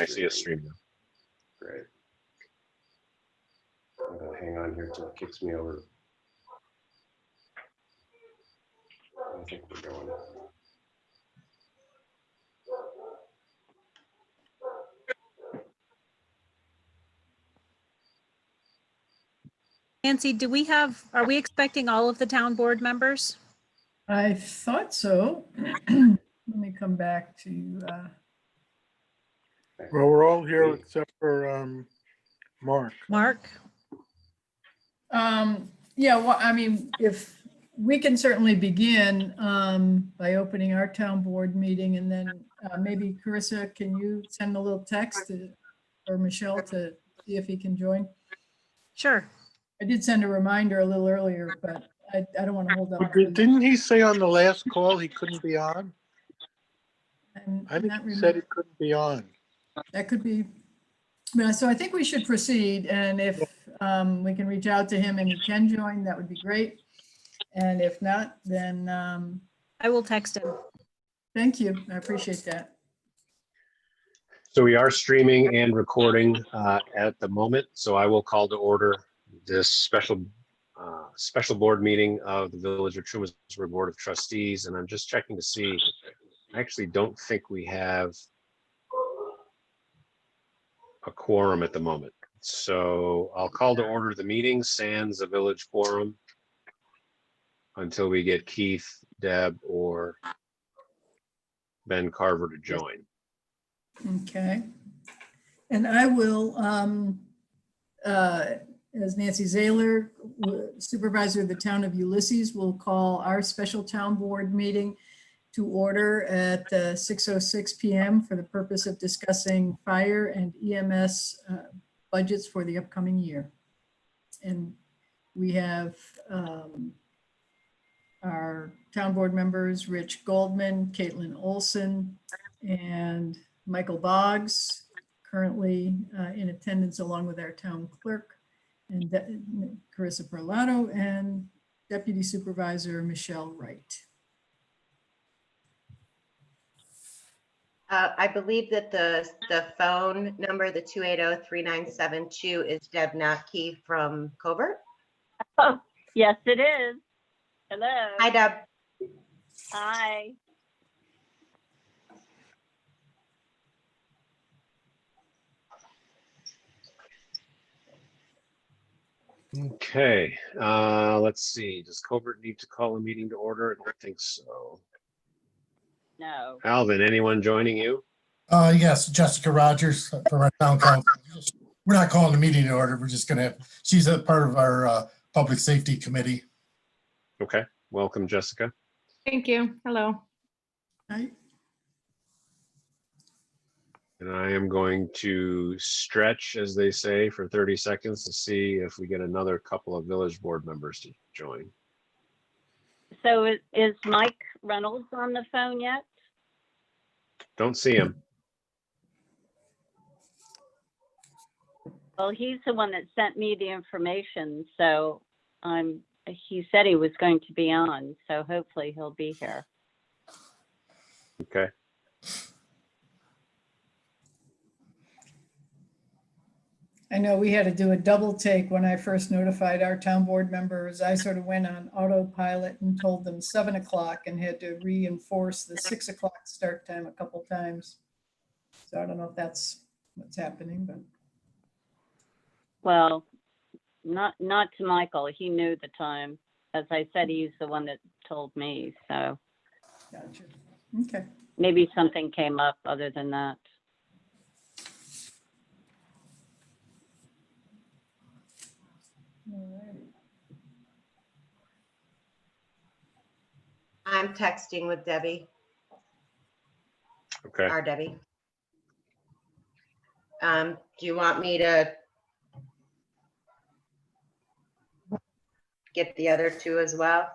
I see a stream now. Great. I'm gonna hang on here till it kicks me over. I think we're going. Nancy, are we expecting all of the town board members? I thought so. Let me come back to, Well, we're all here except for Mark. Mark? yeah, well, I mean, if we can certainly begin by opening our town board meeting, and then maybe Carissa, can you send a little text or Michelle to see if he can join? Sure. I did send a reminder a little earlier, but I don't want to hold up. Didn't he say on the last call he couldn't be on? I think not he said he remember. couldn't be on. That could be. Yeah, so I think we should proceed, and if we can reach out to him and he can join, that would be great. And if not, then I will text him. thank you. I appreciate that. So we are streaming and recording at the moment. So I will call to order this special board meeting of the Village of Trumansburg Board of Trustees. And I'm just checking to see, I actually don't think we have a quorum at the moment. So I'll call to order the meeting sans a village quorum until we get Keith, Deb, or Ben Carver to join. Okay. And I will, as Nancy Zahler, supervisor of the town of Ulysses, will call our special town board meeting to order at 6:06 p.m. for the purpose of discussing fire and EMS budgets for the upcoming year. And we have our town board members, Rich Goldman, Caitlin Olson, and Michael Boggs, currently in attendance along with our town clerk, and Carissa Perlato, and Deputy Supervisor Michelle Wright. I believe that the phone number, the 280-3972, is Deb Notke from Covert. Oh, yes, it is. Hello. Hi, Deb. Hi. Okay, let's see. Does Covert need to call a meeting to order? I don't think so. No. Alvin, anyone joining you? Yes, Jessica Rogers from our town council. We're not calling the meeting to order. We're just going to, she's a part of our public safety committee. Okay, welcome, Jessica. Thank you. Hello. Right. And I am going to stretch, as they say, for 30 seconds to see if we get another couple of village board members to join. So is Mike Reynolds on the phone yet? Don't see him. Well, he's the one that sent me the information, so he said he was going to be on, so hopefully he'll be here. Okay. I know we had to do a double take when I first notified our town board members. I sort of went on autopilot and told them 7 o'clock and had to reinforce the 6 o'clock start time a couple times. So I don't know if that's what's happening, but. Well, not to Michael. He knew the time. As I said, he's the one that told me, so. Gotcha. Okay. Maybe something came up other than that. All right. I'm texting with Debbie, Okay. our Debbie. Do you want me to get the other two as well?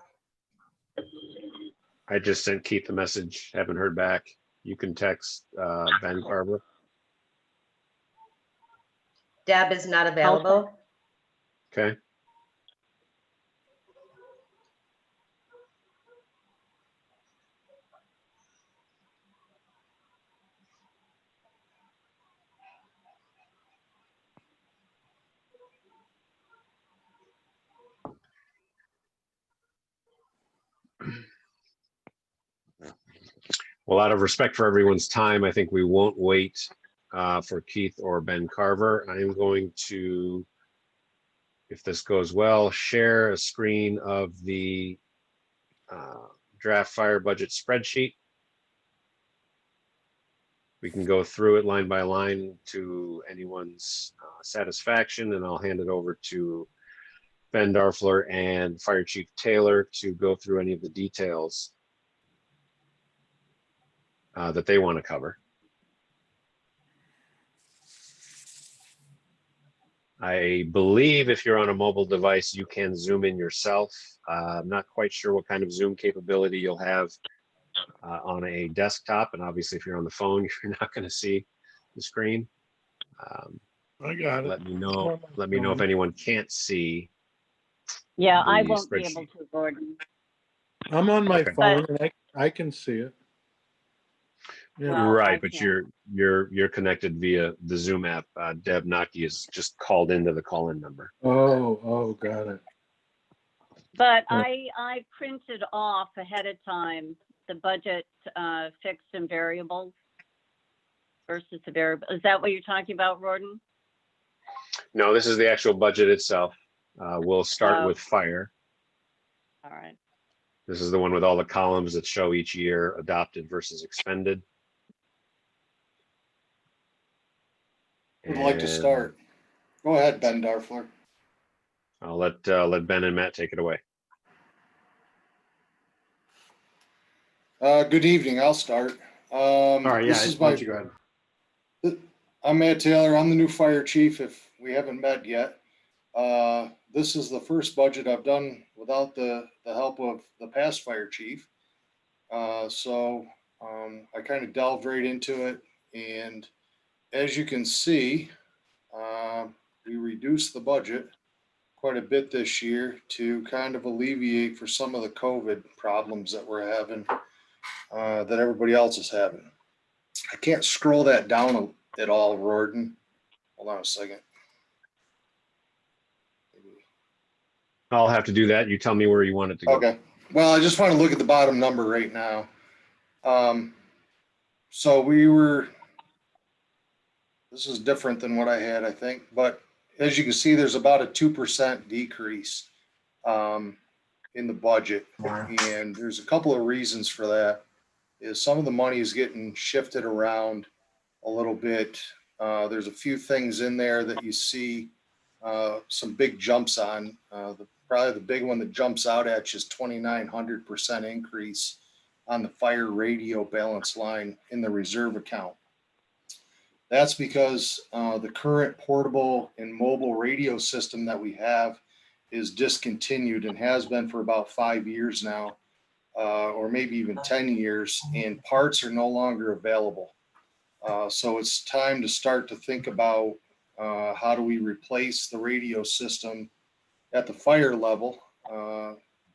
I just sent Keith a message. Haven't heard back. You can text Ben Carver. Deb is not available. Okay. Well, out of respect for everyone's time, I think we won't wait for Keith or Ben Carver. I am going to, if this goes well, share a screen of the draft fire budget spreadsheet. We can go through it line by line to anyone's satisfaction, and I'll hand it over to Ben Darfler and Fire Chief Taylor to go through any of the details that they want to cover. I believe if you're on a mobile device, you can zoom in yourself. I'm not quite sure what kind of Zoom capability you'll have on a desktop. And obviously, if you're on the phone, you're not going to see the screen. I got it. Let me know. Let me know if anyone can't see. Yeah, I The won't be spreadsheet. able to, Gordon. I'm on my Okay. phone and I can see it. Yeah. Well, I Right, but can't. you're connected via the Zoom app. Deb Naki is just called into the call-in number. Oh, got it. But Yeah. I printed off ahead of time the budget fixed and variables versus the variable. Is that what you're talking about, Gordon? No, this is the actual budget itself. We'll start Oh. with fire. All right. This is the one with all the columns that show each year adopted versus expended. Would like to And start. Go ahead, Ben Darfler. I'll let Ben and Matt take it away. Good evening. I'll start. All right, yeah, This is why my. don't you go ahead? I'm Matt Taylor. I'm the new fire chief. If we haven't met yet, this is the first budget I've done without the help of the past fire chief. So I kind of delved right into it, and as you can see, we reduced the budget quite a bit this year to kind of alleviate for some of the COVID problems that we're having, that everybody else is having. I can't scroll that down at all, Rorden. Hold on a second. I'll have to do that. You tell me where you want it to go. Okay. Well, I just want to look at the bottom number right now. So this is different than what I had, I think, but as you can see, there's about a 2% decrease in the budget. And there's a couple of reasons for that. Is some of the money is getting shifted around a little bit. There's a few things in there that you see some big jumps on. Probably the big one that jumps out at you is 2,900% increase on the fire radio balance line in the reserve account. That's because the current portable and mobile radio system that we have is discontinued and has been for about 5 years now, or maybe even 10 years, and parts are no longer available. So it's time to start to think about how do we replace the radio system at the fire level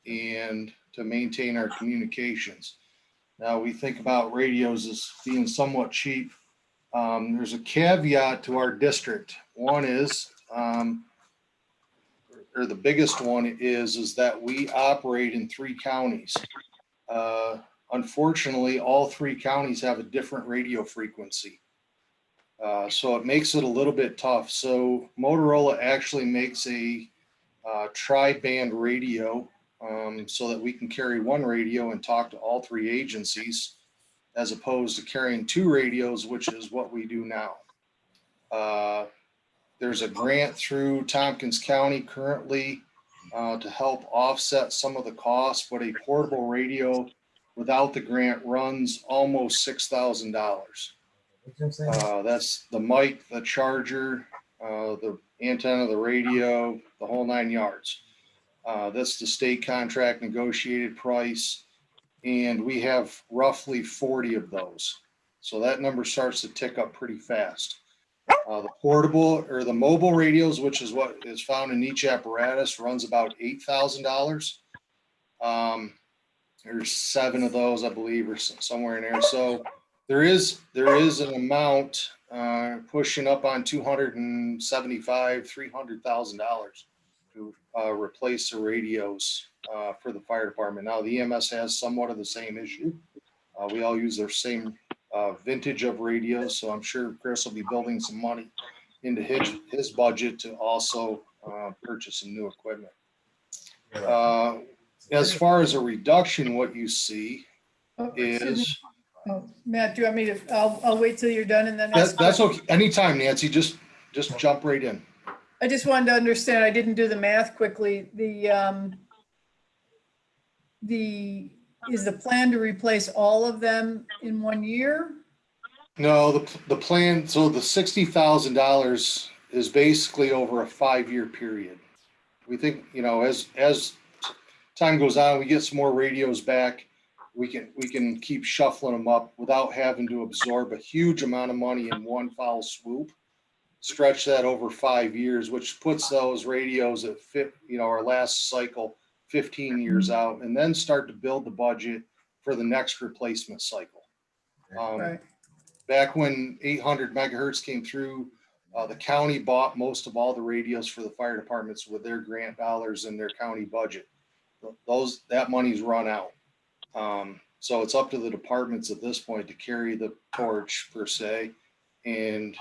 and to maintain our communications. Now we think about radios as being somewhat cheap. There's a caveat to our district. One is, or the biggest one is that we operate in 3 counties. Unfortunately, all 3 counties have a different radio frequency. So it makes it a little bit tough. So Motorola actually makes a tri-band radio so that we can carry 1 radio and talk to all 3 agencies, as opposed to carrying 2 radios, which is what we do now. There's a grant through Tompkins County currently to help offset some of the costs, but a portable radio without the grant runs almost $6,000. That's the mic, the charger, the antenna, the radio, the whole 9 yards. That's the state contract negotiated price. And we have roughly 40 of those. So that number starts to tick up pretty fast. The portable or the mobile radios, which is what is found in each apparatus, runs about $8,000. There's 7 of those, I believe, or somewhere in there. So there is an amount pushing up on $275,000, $300,000 to replace the radios for the fire department. Now the EMS has somewhat of the same issue. We all use their same vintage of radios, so I'm sure Chris will be building some money into his budget to also purchase some new equipment. As far as a reduction, what you see Oh, excuse me. is, Oh, Matt, do you want me to, I'll wait till you're done and then ask. that's okay. Anytime, Nancy, just jump right in. I just wanted to understand, I didn't do the math quickly. Is the plan to replace all of them in 1 year? No, the plan, so the $60,000 is basically over a 5-year period. We think, as time goes on, we get some more radios back. We can keep shuffling them up without having to absorb a huge amount of money in one foul swoop. Stretch that over 5 years, which puts those radios at our last cycle 15 years out, and then start to build the budget for the next replacement cycle. Right. Back when 800 megahertz came through, the county bought most of all the radios for the fire departments with their grant dollars in their county budget. That money's run out. So it's up to the departments at this point to carry the torch per se and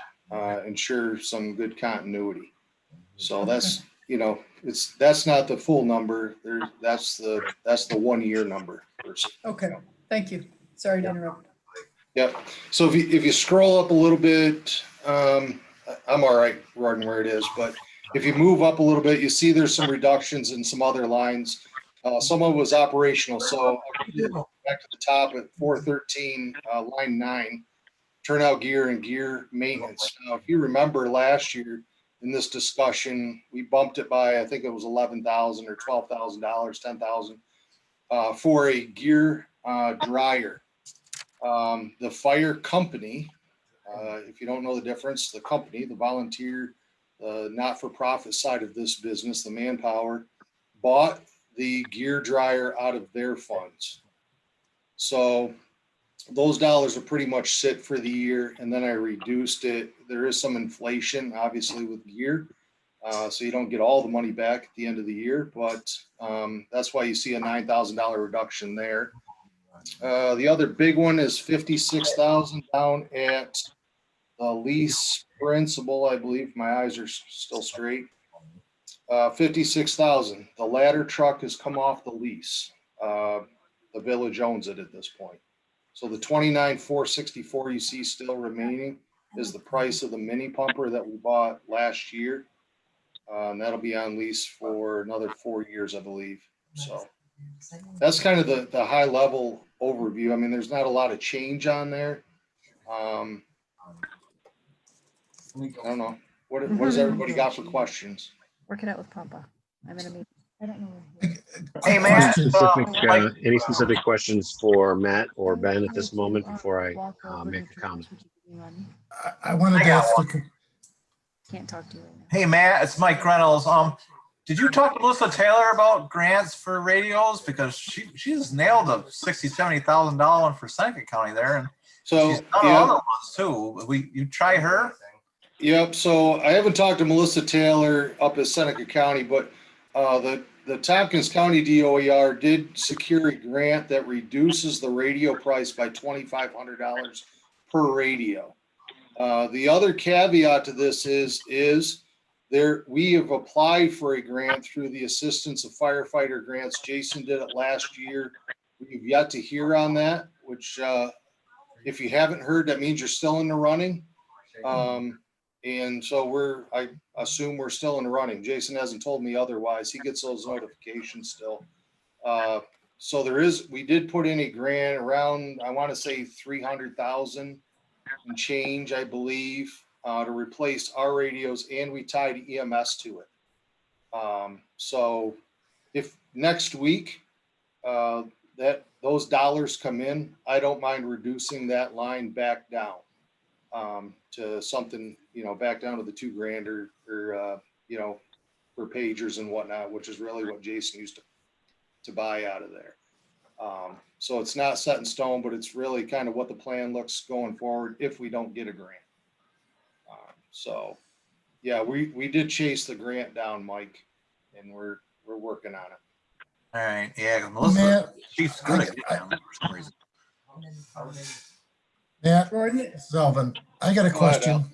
ensure some good continuity. So that's not the full number. That's the 1 year number. Okay, thank you. Sorry to interrupt. Yep. So if you scroll up a little bit, I'm all right running where it is, but if you move up a little bit, you see there's some reductions in some other lines. Some of it was operational. So back to the top at 413, line 9, turnout gear and gear maintenance. Now, if you remember last year in this discussion, we bumped it by, I think it was $11,000 or $12,000, $10,000 for a gear dryer. The fire company, if you don't know the difference, the company, the volunteer, not-for-profit side of this business, the manpower, bought the gear dryer out of their funds. So those dollars will pretty much sit for the year, and then I reduced it. There is some inflation, obviously, with gear, so you don't get all the money back at the end of the year, but that's why you see a $9,000 reduction there. The other big one is $56,000 down at the lease principal, I believe. My eyes are still straight. $56,000. The ladder truck has come off the lease. The village owns it at this point. So the $29,464 you see still remaining is the price of the mini pumper that we bought last year. And that'll be on lease for another 4 years, I believe. So that's kind of the high level overview. I mean, there's not a lot of change on there. I don't know. What does everybody got for questions? Work it out with Papa. I'm in a meeting. I don't know. Hey, Matt. Any specific questions for Matt or Ben at this moment before I make a comment? I wanted to ask. Can't talk to you right now. Hey, Matt, it's Mike Reynolds. Did you talk to Melissa Taylor about grants for radios? Because she just nailed a $70,000 one for Seneca County there, and So she's done other ones too. You try her? Yep. So I haven't talked to Melissa Taylor up at Seneca County, but the Tompkins County DOER did secure a grant that reduces the radio price by $2,500 per radio. The other caveat to this is we have applied for a grant through the Assistance of Firefighter Grants. Jason did it last year. We've yet to hear on that, which if you haven't heard, that means you're still in the running. And so I assume we're still in the running. Jason hasn't told me otherwise. He gets those notifications still. So we did put in a grant around, I want to say 300,000 and change, I believe, to replace our radios, and we tied EMS to it. So if next week those dollars come in, I don't mind reducing that line back down to something, back down to the $2,000 or for pagers and whatnot, which is really what Jason used to buy out of there. So it's not set in stone, but it's really kind of what the plan looks going forward if we don't get a grant. So yeah, we did chase the grant down, Mike, and we're working on it. All right. Yeah, Melissa, she's good at getting them for some reason. Matt, Gordon, Selvin, I got a Go ahead, Al. question.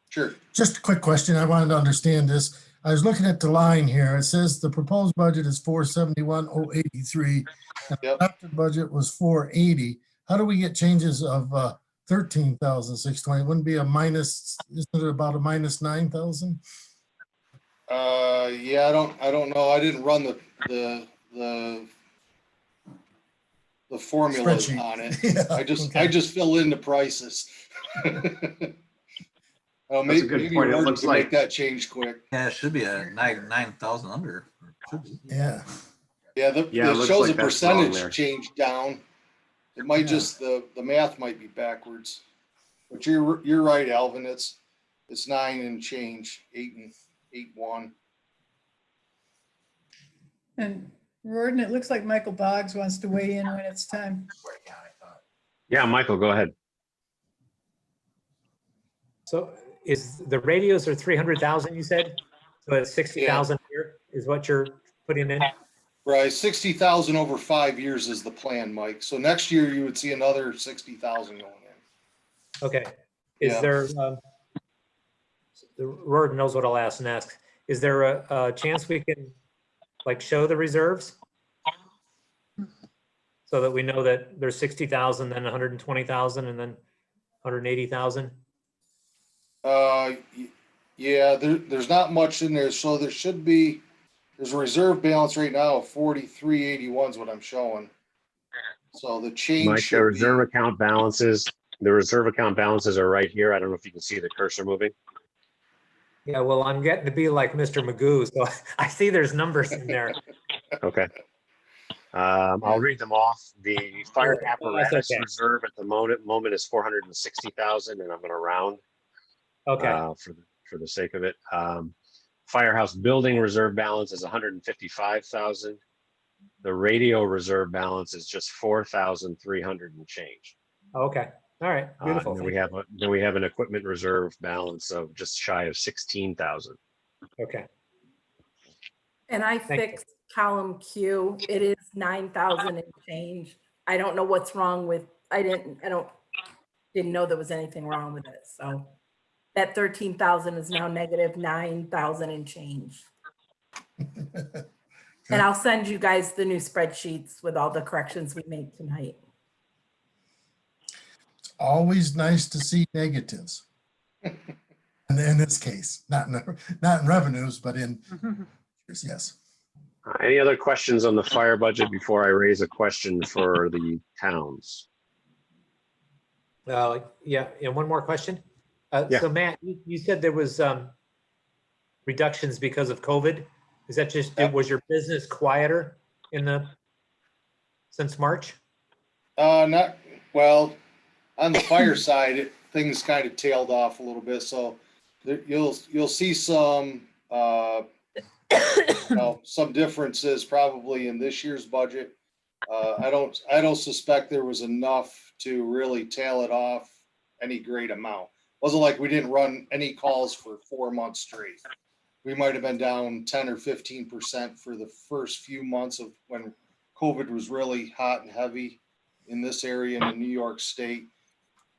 Sure. Just a quick question. I wanted to understand this. I was looking at the line here. It says the proposed budget is 471,083. And the Yep. adopted budget was 480. How do we get changes of 13,620? Wouldn't be a minus, isn't it about a minus 9,000? Yeah, I don't know. I didn't run the formulas Spreadsheet. on it. Yeah, I okay. just fill in the prices. Oh, That's a maybe, good maybe point. It Gordon looks can like- make that change quick. Yeah, it should be a 9,000 under. Should be. Yeah. Yeah, Yeah, it it looks shows like a that's wrong there. percentage change down. It might Yeah. just, the math might be backwards. But you're right, Alvin. It's 9 and change, 8-1. and Gordon, it looks like Michael Boggs wants to weigh in when it's time. Yeah, Michael, go ahead. So is the radios are 300,000, you said? So it's 60,000 here is what you're putting in? Right, 60,000 over 5 years is the plan, Mike. So next year you would see another 60,000 going in. Okay. Is Yeah. there, Roard knows what I'll ask next. Is there a chance we can like show the reserves? So that we know that there's 60,000, then 120,000 and then 180,000? Yeah, there's not much in there. So there's a reserve balance right now of 4381 is what I'm showing. So the change Mike, the should reserve be, account balances, are right here. I don't know if you can see the cursor moving. Yeah, well, I'm getting to be like Mr. Magoo, so I see there's numbers in there. Okay. I'll read them off. The fire Oh, that's apparatus okay. reserve at the moment is 460,000, and I'm going to round Okay, for the sake of it. Firehouse building reserve balance is 155,000. The radio reserve balance is just 4,300 and change. okay, all right, beautiful. And then we have an equipment reserve balance of just shy of 16,000. Okay, And I Thank you. fixed column Q. It is 9,000 and change. I don't know what's wrong with, didn't know there was anything wrong with it. So that 13,000 is now negative 9,000 and change. And I'll send you guys the new spreadsheets with all the corrections we made tonight. It's always nice to see negatives. And in this case, not in revenues, but in, yes. Any other questions on the fire budget before I raise a question for the towns? yeah, and one more question. Yeah. So Matt, you said there was reductions because of COVID. Is that just, was your business quieter since March? not, well, on the fire side, things kind of tailed off a little bit. So you'll see some, some differences probably in this year's budget. I don't suspect there was enough to really tail it off any great amount. Wasn't like we didn't run any calls for 4 months straight. We might have been down 10 or 15% for the first few months of when COVID was really hot and heavy in this area and in New York State.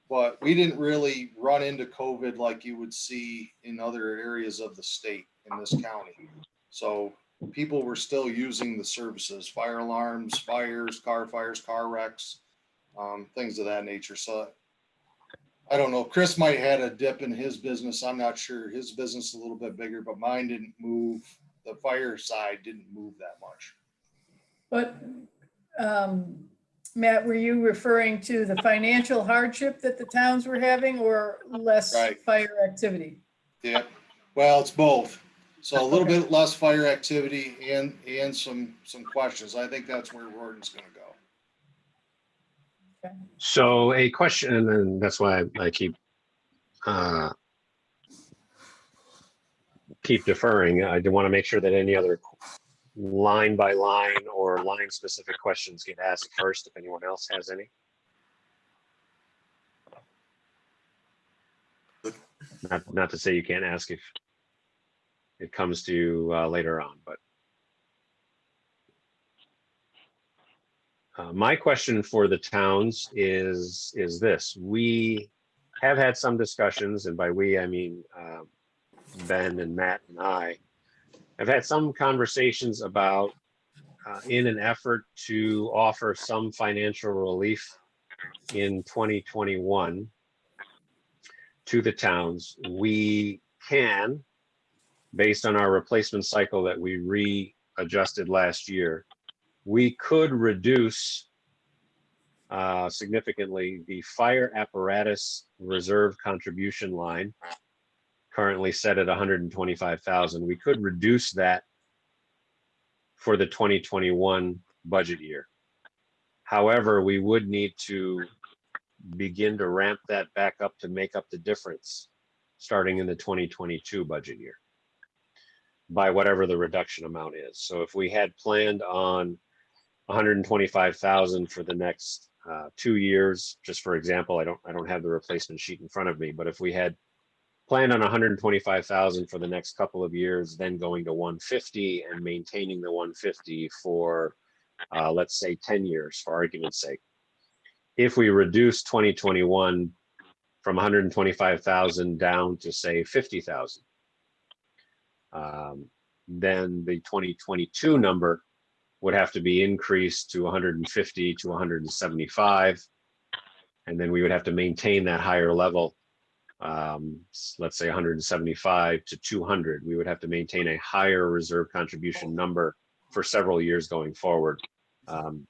But we didn't really run into COVID like you would see in other areas of the state in this county. So people were still using the services, fire alarms, fires, car wrecks, things of that nature. So I don't know. Chris might have had a dip in his business. I'm not sure. His business is a little bit bigger, but mine didn't move. The fire side didn't move that much. But Matt, were you referring to the financial hardship that the towns were having or less Right. fire activity? Yeah. Well, it's both. So a little bit less fire activity and some questions. I think that's where Gordon's going to go. So a question, and then that's why I keep deferring. I do want to make sure that any other line by line or line specific questions get asked first, if anyone else has any. Not to say you can't ask if it comes to later on, but My question for the towns is this. We have had some discussions, and by we, I mean Ben and Matt and I have had some conversations about in an effort to offer some financial relief in 2021 to the towns, we can, based on our replacement cycle that we readjusted last year, we could reduce significantly the fire apparatus reserve contribution line, currently set at 125,000. We could reduce that for the 2021 budget year. However, we would need to begin to ramp that back up to make up the difference starting in the 2022 budget year by whatever the reduction amount is. So if we had planned on 125,000 for the next 2 years, just for example, I don't have the replacement sheet in front of me, but if we had planned on 125,000 for the next couple of years, then going to 150 and maintaining the 150 for let's say 10 years for argument's sake. If we reduce 2021 from 125,000 down to say 50,000, then the 2022 number would have to be increased to 150 to 175. And then we would have to maintain that higher level. Let's say 175 to 200. We would have to maintain a higher reserve contribution number for several years going forward,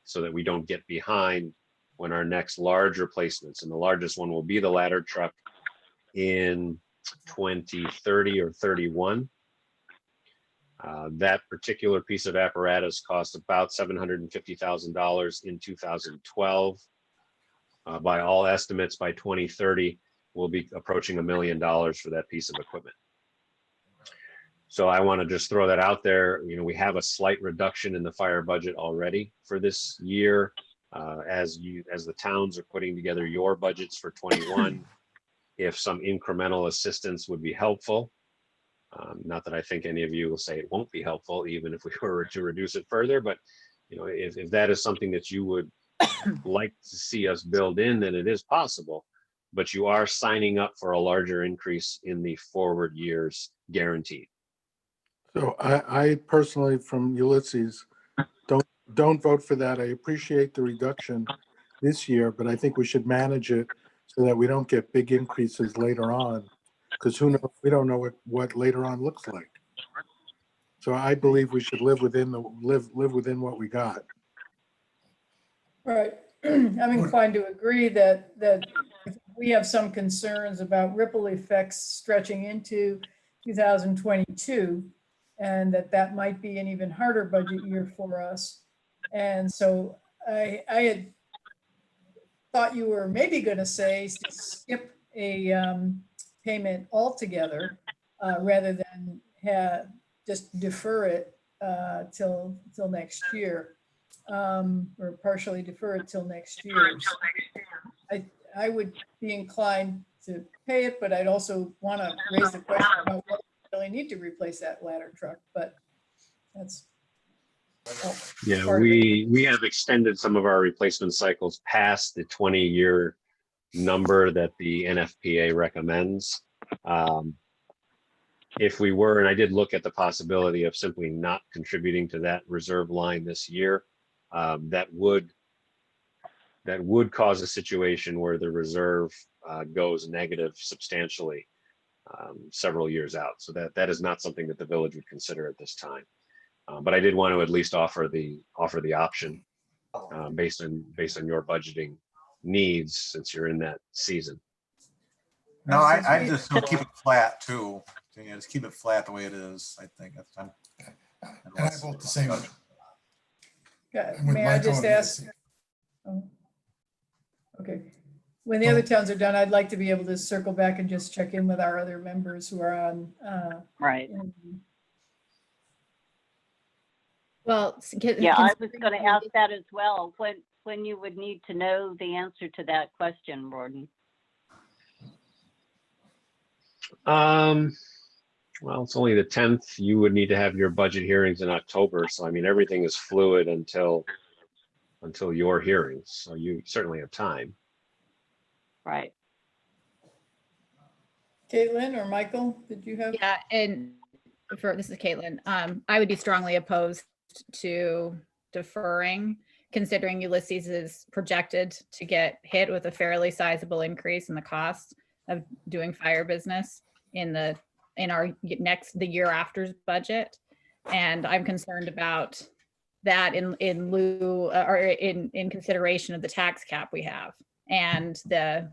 so that we don't get behind when our next large replacements, and the largest one will be the ladder truck in 2030 or 31. That particular piece of apparatus cost about $750,000 in 2012. By all estimates, by 2030, we'll be approaching $1 million for that piece of equipment. So I want to just throw that out there. You know, we have a slight reduction in the fire budget already for this year. As the towns are putting together your budgets for 21, if some incremental assistance would be helpful. Not that I think any of you will say it won't be helpful, even if we were to reduce it further, but you know, if that is something that you would like to see us build in, then it is possible, but you are signing up for a larger increase in the forward years guaranteed. So I personally, from Ulysses, don't vote for that. I appreciate the reduction this year, but I think we should manage it so that we don't get big increases later on, because who knows, we don't know what later on looks like. So I believe we should live within what we got. Right. I'm inclined to agree that we have some concerns about ripple effects stretching into 2022, and that might be an even harder budget year for us. And so I had thought you were maybe going to say skip a payment altogether rather than just defer it till next year, or partially defer it till next year. So I would be inclined to pay it, but I'd also want to raise the question about whether we really need to replace that ladder truck. But that's yeah. We have extended some of our replacement cycles past the 20-year number that the NFPA recommends. If we were, and I did look at the possibility of simply not contributing to that reserve line this year, that would cause a situation where the reserve goes negative substantially several years out. So that is not something that the village would consider at this time. But I did want to at least offer the option based on your budgeting needs, since you're in that season. No, I just will keep it flat too. Yeah, just keep it flat the way it is. I think that's time. And I vote the same. Okay. I'm with May I Michael just and ask? Oh, okay. When the other towns are done, I'd like to be able to circle back and just check in with our other members who are on. Right. Well, Yeah, I was going to ask that as well. When you would need to know the answer to that question, Gordon. Well, it's only the 10th. You would need to have your budget hearings in October. So, I mean, everything is fluid until until your hearings, so you certainly have time. Right. Caitlin or Michael, did you have? Yeah, and this is Caitlin. I would be strongly opposed to deferring, considering Ulysses is projected to get hit with a fairly sizable increase in the cost of doing fire business in the the year after's budget. And I'm concerned about that in lieu or in consideration of the tax cap we have and the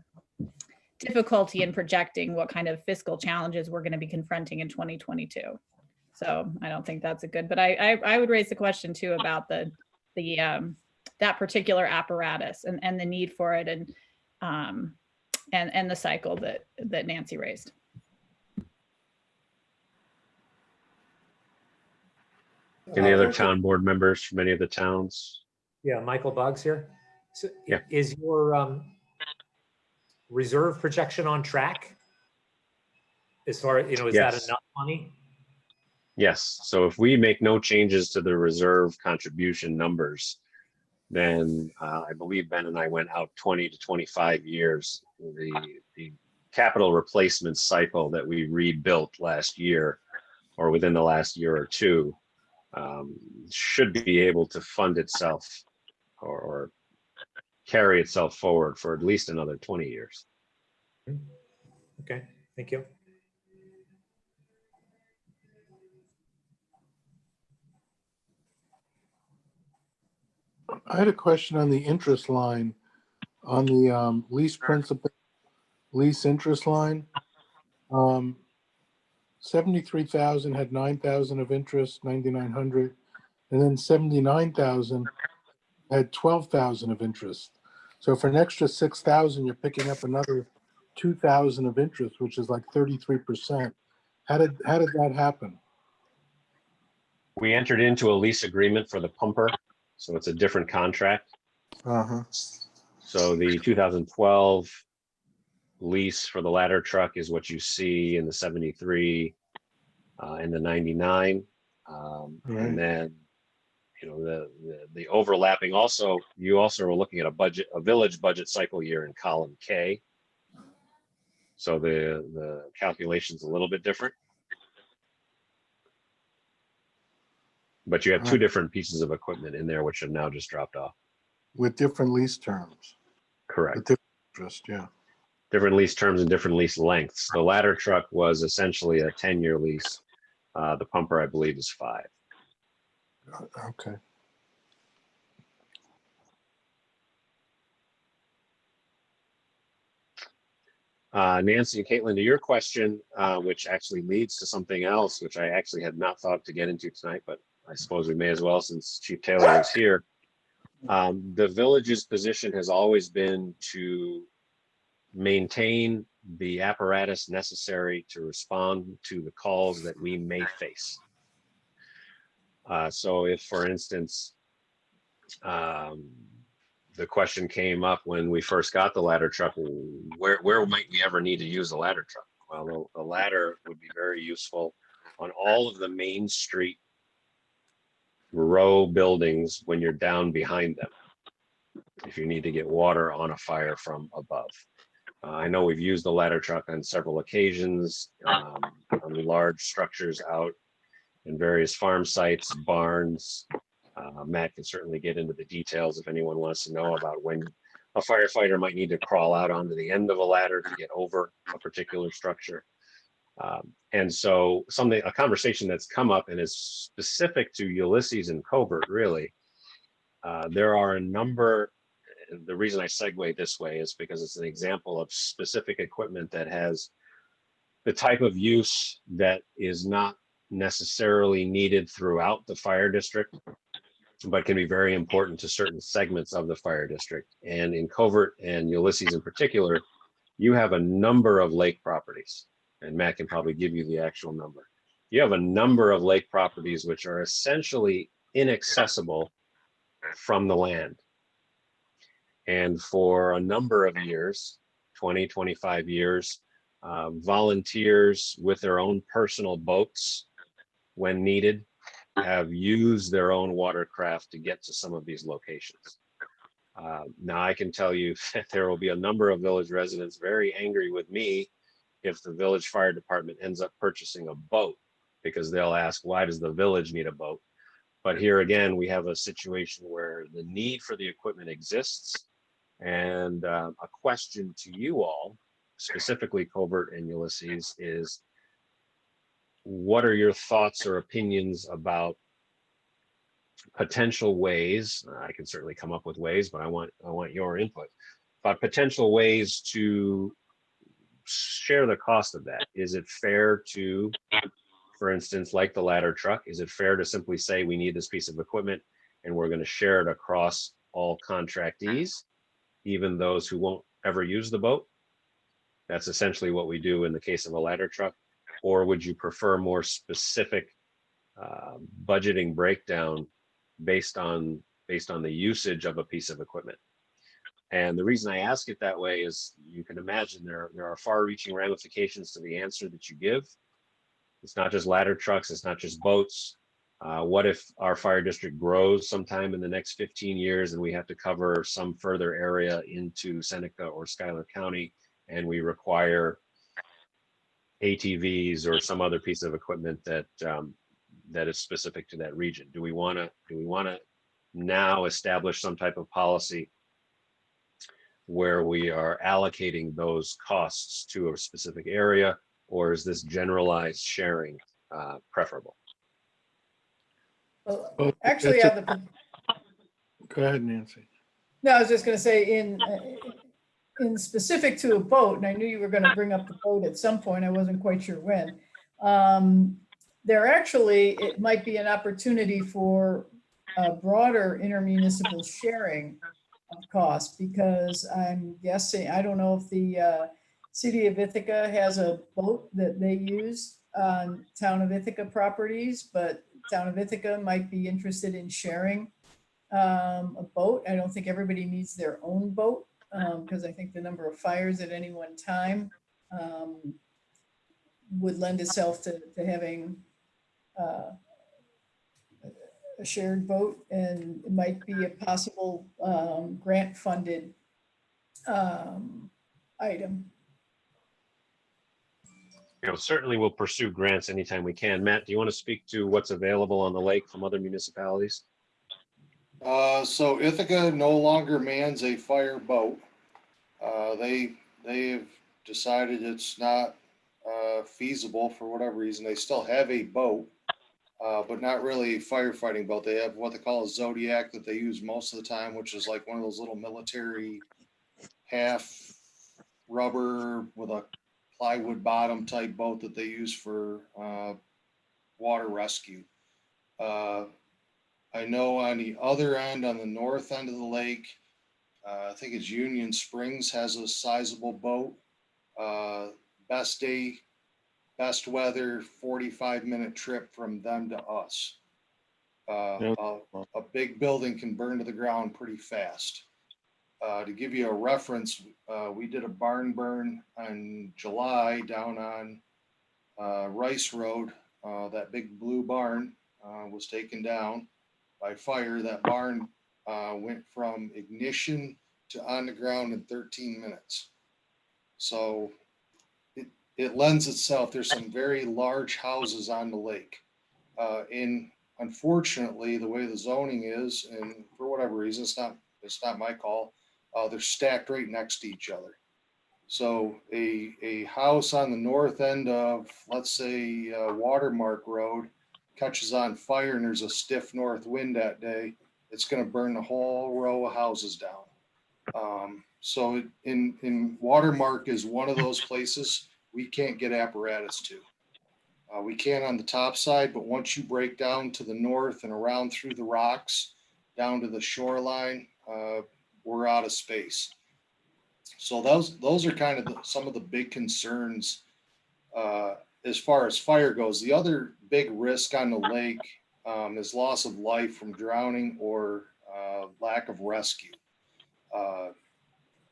difficulty in projecting what kind of fiscal challenges we're going to be confronting in 2022. So I don't think that's a good, but I would raise the question too about that particular apparatus and the need for it and the cycle that Nancy raised. Any other town board members from any of the towns? Yeah, Michael Boggs here. So Yeah. Is your reserve projection on track? As far as, is that Yes. enough money? Yes, so if we make no changes to the reserve contribution numbers, then I believe Ben and I went out 20 to 25 years. The capital replacement cycle that we rebuilt last year or within the last year or two should be able to fund itself or carry itself forward for at least another 20 years. Okay, thank you. I had a question on the interest line, on the lease principal, lease interest line. 73,000 had 9,000 of interest, 9,900, and then 79,000 had 12,000 of interest. So for an extra 6,000, you're picking up another 2,000 of interest, which is like 33%. How did that happen? We entered into a lease agreement for the pumper, so it's a different contract. Uh-huh. So the 2012 lease for the ladder truck is what you see in the 73 and the 99. Right. And then, the overlapping also, you also were looking at a village budget cycle year in column K. So the calculation's a little bit different. But you have two different pieces of equipment in there, which have now just dropped off. With different lease terms. Correct. With different interest, yeah. Different lease terms and different lease lengths. The ladder truck was essentially a 10-year lease. The pumper, I believe, is 5. Okay. Nancy and Caitlin, to your question, which actually leads to something else, which I actually had not thought to get into tonight, but I suppose we may as well since Chief Taylor is here. The village's position has always been to maintain the apparatus necessary to respond to the calls that we may face. So if, for instance, the question came up when we first got the ladder truck, where might we ever need to use the ladder truck? Well, the ladder would be very useful on all of the main street row buildings when you're down behind them, if you need to get water on a fire from above. I know we've used the ladder truck on several occasions on large structures out in various farm sites, barns. Matt can certainly get into the details if anyone wants to know about when a firefighter might need to crawl out onto the end of a ladder to get over a particular structure. And so a conversation that's come up and is specific to Ulysses and Covert, really. There are a number, the reason I segue this way is because it's an example of specific equipment that has the type of use that is not necessarily needed throughout the fire district, but can be very important to certain segments of the fire district. And in Covert and Ulysses in particular, you have a number of lake properties, and Matt can probably give you the actual number. You have a number of lake properties which are essentially inaccessible from the land. And for a number of years, 20, 25 years, volunteers with their own personal boats, when needed, have used their own watercraft to get to some of these locations. Now I can tell you that there will be a number of village residents very angry with me if the village fire department ends up purchasing a boat, because they'll ask, why does the village need a boat? But here again, we have a situation where the need for the equipment exists. And a question to you all, specifically Colbert and Ulysses, is what are your thoughts or opinions about potential ways? I can certainly come up with ways, but I want your input about potential ways to share the cost of that. Is it fair to, for instance, like the ladder truck, is it fair to simply say we need this piece of equipment and we're going to share it across all contractees, even those who won't ever use the boat? That's essentially what we do in the case of a ladder truck. Or would you prefer more specific budgeting breakdown based on the usage of a piece of equipment? And the reason I ask it that way is you can imagine there are far-reaching ramifications to the answer that you give. It's not just ladder trucks, it's not just boats. What if our fire district grows sometime in the next 15 years and we have to cover some further area into Seneca or Schuyler County and we require ATVs or some other piece of equipment that is specific to that region? Do we want to now establish some type of policy where we are allocating those costs to a specific area, or is this generalized sharing preferable? Well, Well, actually, that's on the, Go ahead, Nancy. no, I was just going to say in specific to a boat, and I knew you were going to bring up the boat at some point. I wasn't quite sure when. There actually, it might be an opportunity for a broader intermunicipal sharing of costs, because I'm guessing, I don't know if the city of Ithaca has a boat that they use on town of Ithaca properties, but town of Ithaca might be interested in sharing a boat. I don't think everybody needs their own boat, because I think the number of fires at any one time would lend itself to having a shared boat, and it might be a possible grant-funded item. Certainly we'll pursue grants anytime we can. Matt, do you want to speak to what's available on the lake from other municipalities? So Ithaca no longer mans a fire boat. They've decided it's not feasible for whatever reason. They still have a boat, but not really a firefighting boat. They have what they call a Zodiac that they use most of the time, which is like one of those little military half rubber with a plywood bottom type boat that they use for water rescue. I know on the other end, on the north end of the lake, I think it's Union Springs has a sizable boat. Best day, best weather, 45-minute trip from them to us. A big building can burn to the ground pretty fast. To give you a reference, we did a barn burn in July down on Rice Road. That big blue barn was taken down by fire. That barn went from ignition to on the ground in 13 minutes. So it lends itself. There's some very large houses on the lake. And unfortunately, the way the zoning is, and for whatever reason, it's not my call, they're stacked right next to each other. So a house on the north end of, let's say, Watermark Road catches on fire and there's a stiff north wind that day, it's going to burn the whole row of houses down. So in Watermark is one of those places we can't get apparatus to. We can on the top side, but once you break down to the north and around through the rocks down to the shoreline, we're out of space. So those are kind of some of the big concerns as far as fire goes. The other big risk on the lake is loss of life from drowning or lack of rescue.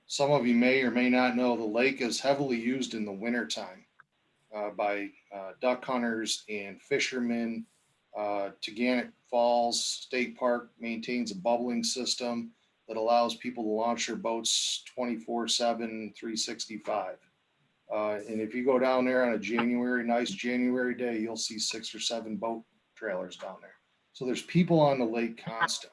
Some of you may or may not know the lake is heavily used in the wintertime by duck hunters and fishermen. Taganek Falls State Park maintains a bubbling system. that allows people to launch their boats 24/7, 365. And if you go down there on a nice January day, you'll see 6 or 7 boat trailers down there. So there's people on the lake constant.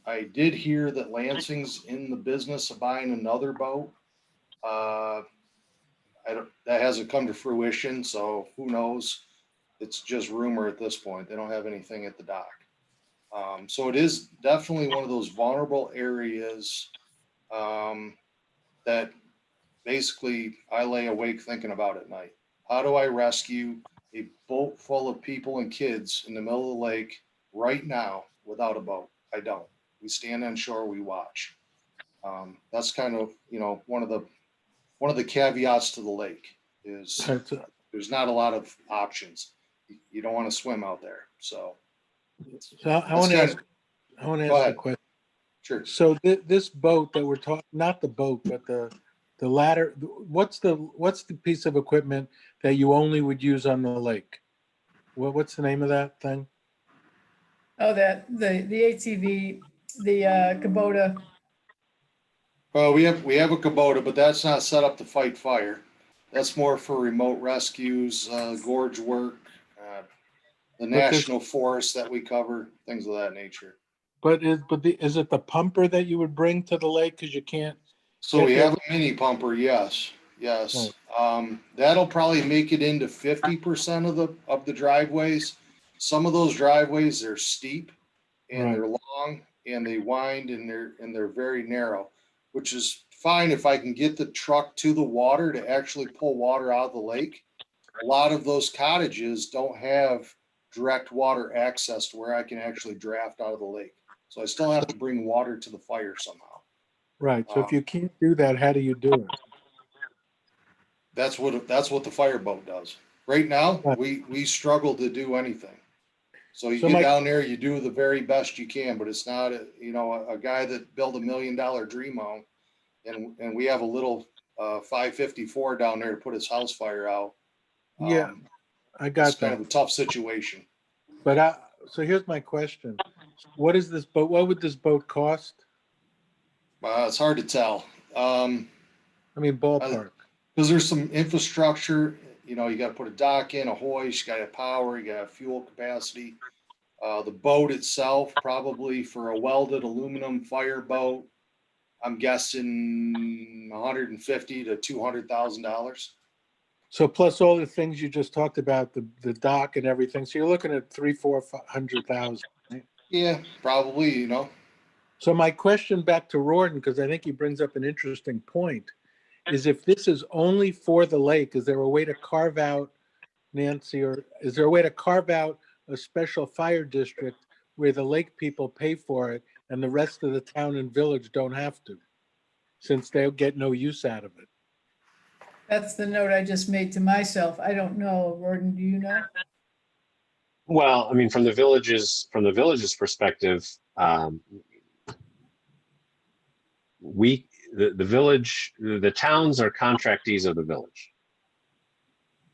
I did hear that Lansing's in the business of buying another boat. That hasn't come to fruition, so who knows? It's just rumor at this point. They don't have anything at the dock. So it is definitely one of those vulnerable areas that basically I lay awake thinking about at night. How do I rescue a boat full of people and kids in the middle of the lake right now without a boat? I don't. We stand on shore, we watch. That's kind of, one of the caveats to the lake is there's not a lot of options. You don't want to swim out there. So I want to ask a question. Sure. So this boat that we're talking, not the boat, but the ladder, what's the piece of equipment that you only would use on the lake? What's the name of that thing? Oh, the ATV, the Kubota. Well, we have a Kubota, but that's not set up to fight fire. That's more for remote rescues, gorge work, the national forest that we cover, things of that nature. But is it the pumper that you would bring to the lake because you can't? So we have a mini pumper, yes. That'll probably make it into 50% of the driveways. Some of those driveways are steep and they're long and they wind and they're very narrow, which is fine if I can get the truck to the water to actually pull water out of the lake. A lot of those cottages don't have direct water access to where I can actually draft out of the lake. So I still have to bring water to the fire somehow. Right. So if you can't do that, how do you do it? That's what the fireboat does. Right now, we struggle to do anything. So you get down there, you do the very best you can, but it's not a guy that built $1 million dream home, and we have a little 554 down there to put his house fire out. Yeah, I got that. It's kind of a tough situation. But so here's my question: what is this boat? What would this boat cost? It's hard to tell. I mean, ballpark. Because there's some infrastructure. You got to put a dock in, a hoist, you got to have power, you got to have fuel capacity. The boat itself, probably for a welded aluminum fireboat, I'm guessing $150,000 to $200,000. So plus all the things you just talked about, the dock and everything. So you're looking at $300,000-400,000. Right? Yeah, probably. So my question back to Rorden, because I think he brings up an interesting point, is if this is only for the lake, is there a way to carve out, Nancy, or is there a way to carve out a special fire district where the lake people pay for it and the rest of the town and village don't have to, since they'll get no use out of it? That's the note I just made to myself. I don't know. Gordon, do you know? Well, I mean, from the village's perspective, the towns are contractees of the village.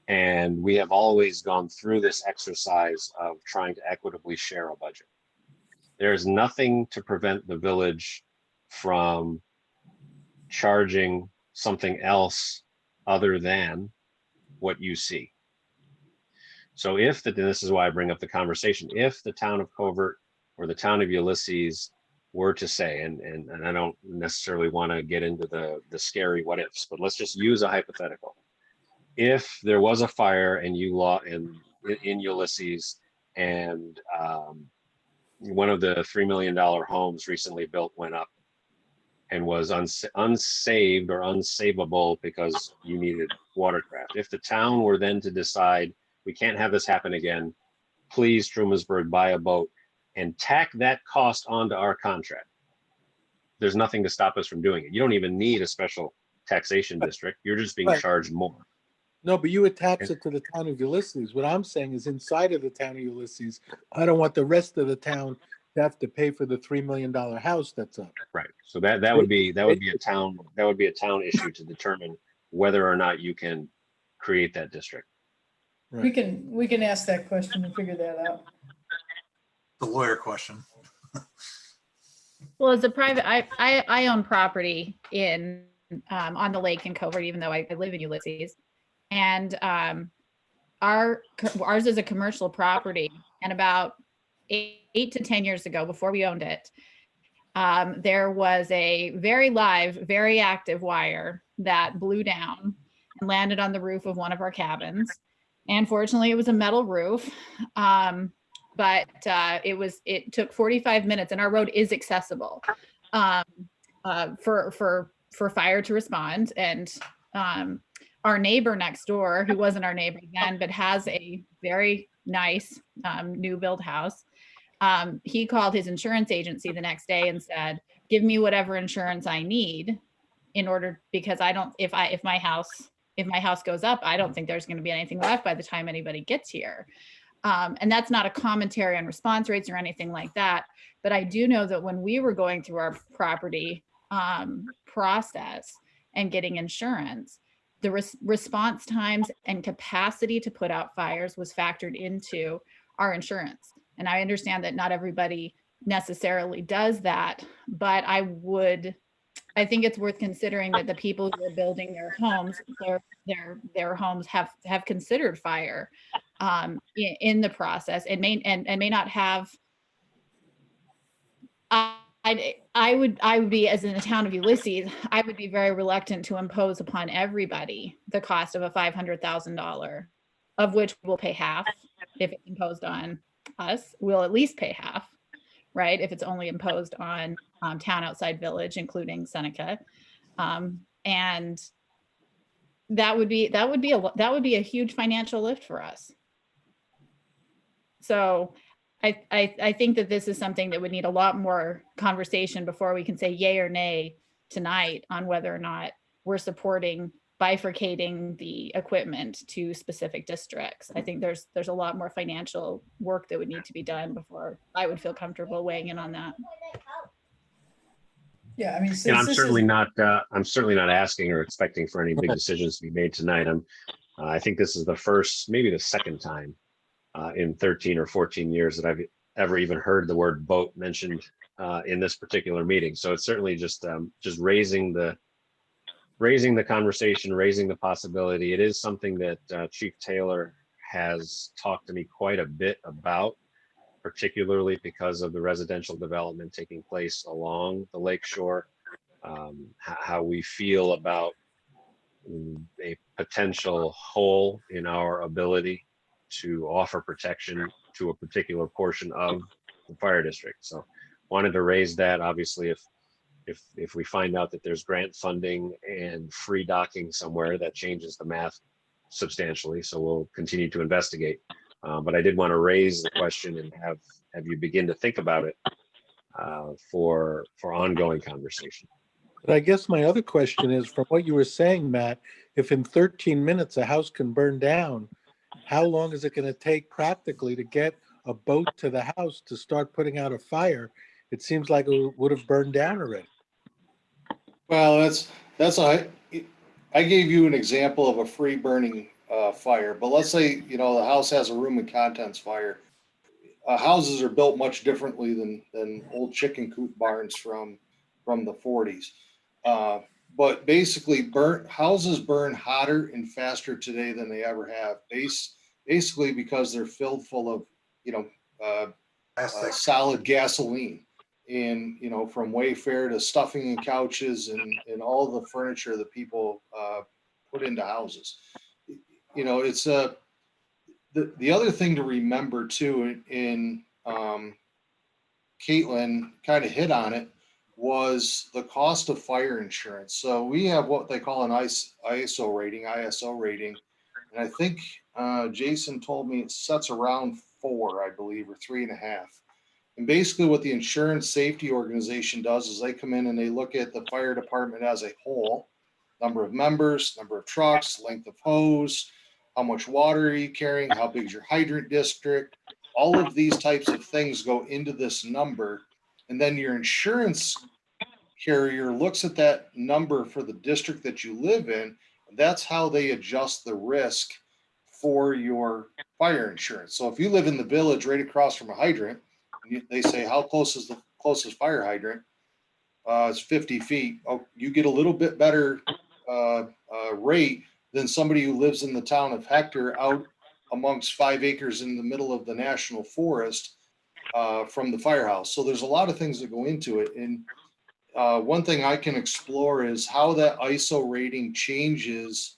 And we have always gone through this exercise of trying to equitably share a budget. There's nothing to prevent the village from charging something else other than what you see. So this is why I bring up the conversation, if the town of Covert or the town of Ulysses were to say, and I don't necessarily want to get into the scary what ifs, but let's just use a hypothetical. If there was a fire and in Ulysses and one of the $3 million homes recently built went up and was unsaved or unsavable because you needed watercraft. If the town were then to decide we can't have this happen again, please, Trumansburg, buy a boat and tack that cost onto our contract. There's nothing to stop us from doing it. You don't even need a special taxation district. You're just being charged more. No, but you would tax it to the town of Ulysses. What I'm saying is inside of the town of Ulysses, I don't want the rest of the town to have to pay for the $3 million house that's up. Right. So that would be a town issue to determine whether or not you can create that district. Right. We can ask that question and figure that out. The lawyer question. Well, as a private, I own property in, on the lake in Covert, even though I live in Ulysses. And ours is a commercial property. And about 8 to 10 years ago, before we owned it, there was a very live, very active wire that blew down and landed on the roof of one of our cabins. And fortunately, it was a metal roof. But it took 45 minutes, and our road is accessible for fire to respond. And our neighbor next door, who wasn't our neighbor then, but has a very nice new build house, he called his insurance agency the next day and said, "Give me whatever insurance I need in order, because I don't, if my house goes up, I don't think there's going to be anything left by the time anybody gets here." And that's not a commentary on response rates or anything like that. But I do know that when we were going through our property process and getting insurance, the response times and capacity to put out fires was factored into our insurance. And I understand that not everybody necessarily does that, but I think it's worth considering that the people who are building their homes, their homes have considered fire in the process, and may not have. I would be, as in the town of Ulysses, I would be very reluctant to impose upon everybody the cost of a $500,000, of which we'll pay half. If it's imposed on us, we'll at least pay half, right? If it's only imposed on town outside village, including Seneca. And that would be a huge financial lift for us. So I think that this is something that would need a lot more conversation before we can say yay or nay tonight on whether or not we're supporting bifurcating the equipment to specific districts. I think there's a lot more financial work that would need to be done before I would feel comfortable weighing in on that. Yeah, I mean, And since I'm this certainly is, not, I'm certainly not asking or expecting for any big decisions to be made tonight. I think this is the first, maybe the second time in 13 or 14 years that I've ever even heard the word boat mentioned in this particular meeting. So it's certainly just raising the conversation, raising the possibility. It is something that Chief Taylor has talked to me quite a bit about, particularly because of the residential development taking place along the lakeshore, how we feel about a potential hole in our ability to offer protection to a particular portion of the fire district. So wanted to raise that. Obviously, if we find out that there's grant funding and free docking somewhere, that changes the math substantially. So we'll continue to investigate. But I did want to raise the question and have you begin to think about it for ongoing conversation. But I guess my other question is, from what you were saying, Matt, if in 13 minutes a house can burn down, how long is it going to take practically to get a boat to the house to start putting out a fire? It seems like it would have burned down already. Well, I gave you an example of a free burning fire, but let's say, the house has a room and contents fire. Houses are built much differently than old chicken coop barns from the 40s. But basically, houses burn hotter and faster today than they ever have. Basically because they're filled full of solid gasoline, and from Wayfair to stuffing and couches and all the furniture that people put into houses. It's the other thing to remember too, in Caitlin kind of hit on it, was the cost of fire insurance. So we have what they call an ISO rating, and I think Jason told me it sets around 4, I believe, or 3.5. And basically what the insurance safety organization does is they come in and they look at the fire department as a whole: number of members, number of trucks, length of hose, how much water are you carrying, how big is your hydrant district. All of these types of things go into this number. And then your insurance carrier looks at that number for the district that you live in. And that's how they adjust the risk for your fire insurance. So if you live in the village right across from a hydrant, they say, how close is the closest fire hydrant? is 50 feet. Oh, you get a little bit better rate than somebody who lives in the town of Hector out amongst 5 acres in the middle of the national forest from the firehouse. So there's a lot of things that go into it. And one thing I can explore is how that ISO rating changes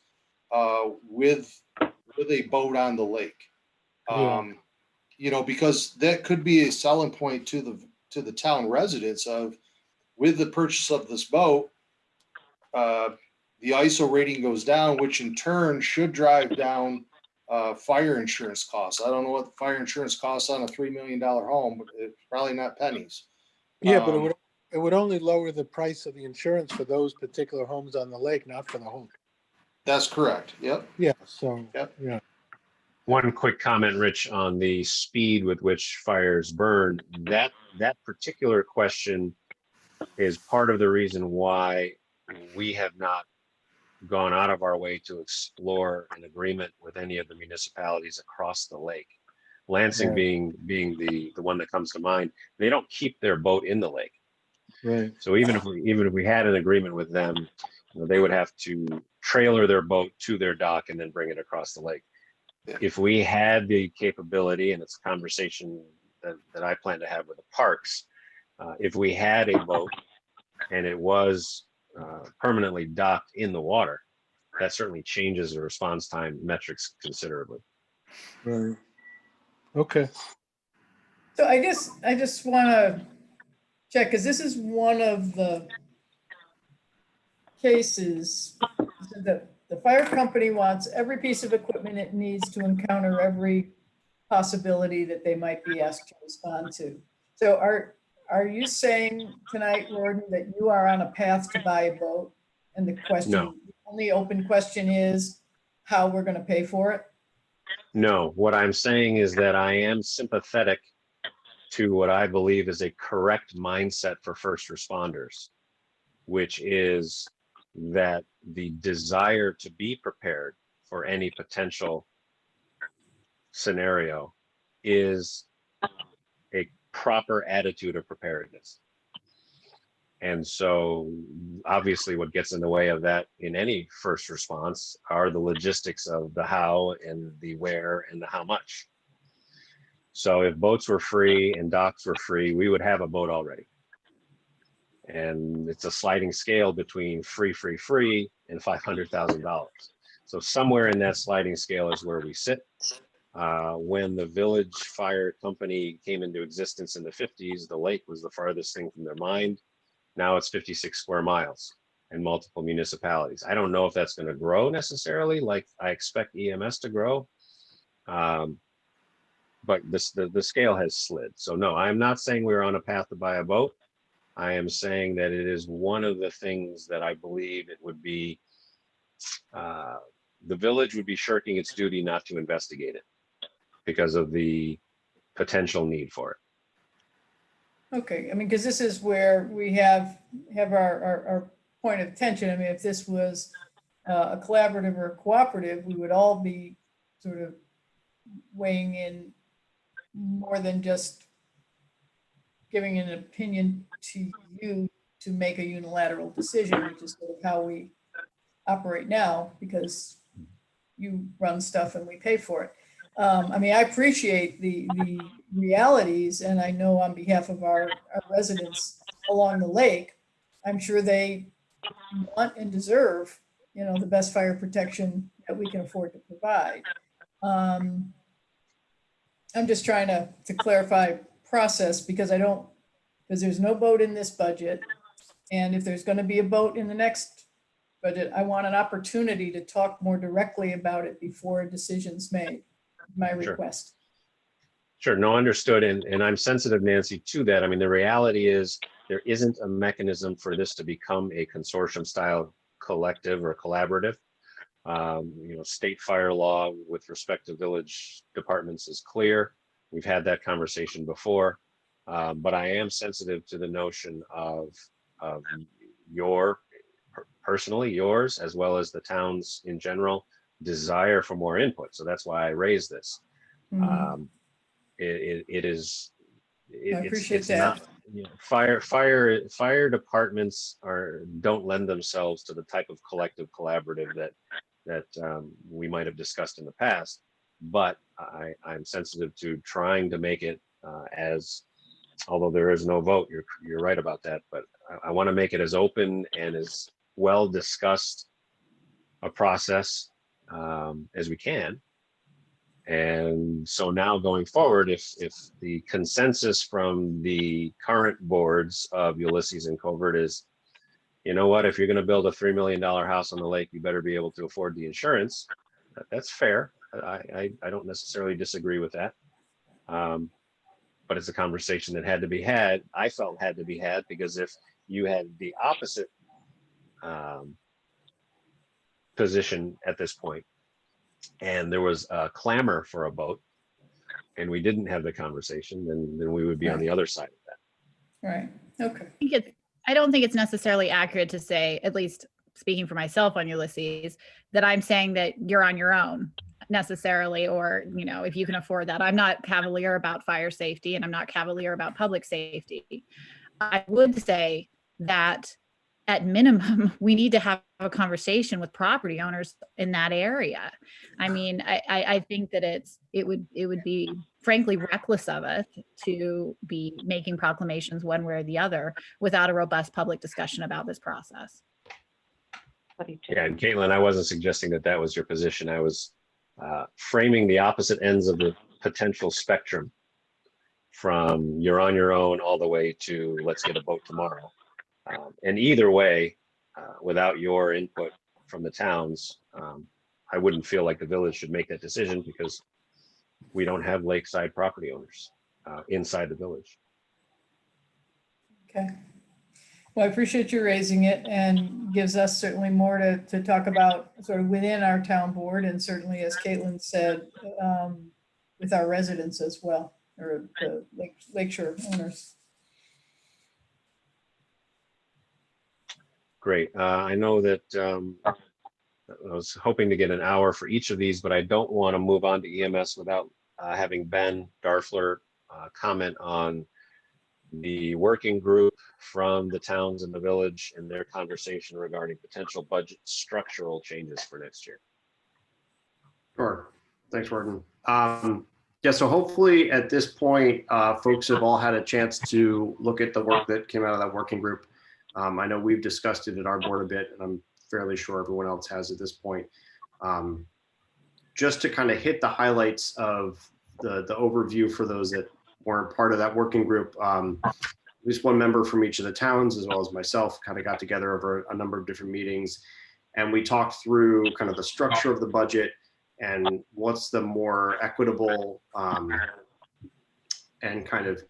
with a boat on the lake. Yeah. You know, because that could be a selling point to the town residents of, with the purchase of this boat, the ISO rating goes down, which in turn should drive down fire insurance costs. I don't know what the fire insurance costs on a $3 million home, but it's probably not pennies. Yeah, but it would only lower the price of the insurance for those particular homes on the lake, not for the home. That's correct. Yep. Yeah, so, Yep. yeah. One quick comment, Rich, on the speed with which fires burn. That particular question is part of the reason why we have not gone out of our way to explore an agreement with any of the municipalities across the lake. Lansing Right. being the one that comes to mind. They don't keep their boat in the lake. Right. So even if we had an agreement with them, you know, they would have to trailer their boat to their dock and then bring it across the lake. If we had the capability, and it's a conversation that I plan to have with the parks, if we had a boat and it was permanently docked in the water, that certainly changes the response time metrics considerably. Right. Okay. So I guess I just want to check, because this is one of the cases that the fire company wants every piece of equipment it needs to encounter every possibility that they might be asked to respond to. So are you saying tonight, Gordon, that you are on a path to buy a boat? And the question, No. the only open question is how we're going to pay for it? No, what I'm saying is that I am sympathetic to what I believe is a correct mindset for first responders, which is that the desire to be prepared for any potential scenario is a proper attitude of preparedness. And so obviously what gets in the way of that in any first response are the logistics of the how and the where and the how much. So if boats were free and docks were free, we would have a boat already. And it's a sliding scale between free and $500,000. So somewhere in that sliding scale is where we sit. When the village fire company came into existence in the 50s, the lake was the farthest thing from their mind. Now it's 56 square miles and multiple municipalities. I don't know if that's going to grow necessarily, like I expect EMS to grow. But the scale has slid. So no, I'm not saying we're on a path to buy a boat. I am saying that it is one of the things that I believe it would be, the village would be shirking its duty not to investigate it because of the potential need for it. Okay, I mean, because this is where we have our point of tension. I mean, if this was a collaborative or a cooperative, we would all be sort of weighing in more than just giving an opinion to you to make a unilateral decision, which is sort of how we operate now, because you run stuff and we pay for it. I mean, I appreciate the realities, and I know on behalf of our residents along the lake, I'm sure they want and deserve, you know, the best fire protection that we can afford to provide. I'm just trying to clarify process, because because there's no boat in this budget. And if there's going to be a boat in the next budget, I want an opportunity to talk more directly about it before a decision's made. My request. Sure, no, understood. And I'm sensitive, Nancy, to that. I mean, the reality is there isn't a mechanism for this to become a consortium style collective or collaborative. You know, state fire law with respect to village departments is clear. We've had that conversation before, but I am sensitive to the notion of personally yours, as well as the town's in general, desire for more input. So that's why I raised this. Mm-hmm. It is, I appreciate that. Fire departments don't lend themselves to the type of collective collaborative that we might have discussed in the past. But I'm sensitive to trying to make it although there is no vote, you're right about that. But I want to make it as open and as well discussed a process as we can. And so now going forward, if the consensus from the current boards of Ulysses and Covert is, you know what, if you're going to build a $3 million house on the lake, you better be able to afford the insurance. That's fair. I don't necessarily disagree with that. But it's a conversation that had to be had. I felt had to be had, because if you had the opposite position at this point, and there was a clamor for a vote, and we didn't have the conversation, then we would be on the other side of that. Right, okay. I don't think it's necessarily accurate to say, at least speaking for myself on Ulysses, that I'm saying that you're on your own necessarily, or, if you can afford that. I'm not cavalier about fire safety, and I'm not cavalier about public safety. I would say that at minimum, we need to have a conversation with property owners in that area. I mean, I think that it would be frankly reckless of us to be making proclamations one way or the other without a robust public discussion about this process. Yeah, and Caitlin, I wasn't suggesting that was your position. I was framing the opposite ends of the potential spectrum, from you're on your own all the way to let's get a vote tomorrow. And either way, without your input from the towns, I wouldn't feel like the village should make that decision, because we don't have lakeside property owners inside the village. Okay. Well, I appreciate you raising it, and gives us certainly more to talk about sort of within our town board, and certainly, as Caitlin said, with our residents as well, or the Lakeshore owners. Great. I know that I was hoping to get an hour for each of these, but I don't want to move on to EMS without having Ben Darfler comment on the working group from the towns in the village and their conversation regarding potential budget structural changes for next year. Sure. Thanks, Gordon. Yeah, so hopefully at this point, folks have all had a chance to look at the work that came out of that working group. I know we've discussed it at our board a bit, and I'm fairly sure everyone else has at this point. Just to kind of hit the highlights of the overview for those that weren't part of that working group, at least one member from each of the towns, as well as myself, kind of got together over a number of different meetings, and we talked through kind of the structure of the budget and what's the more equitable and kind of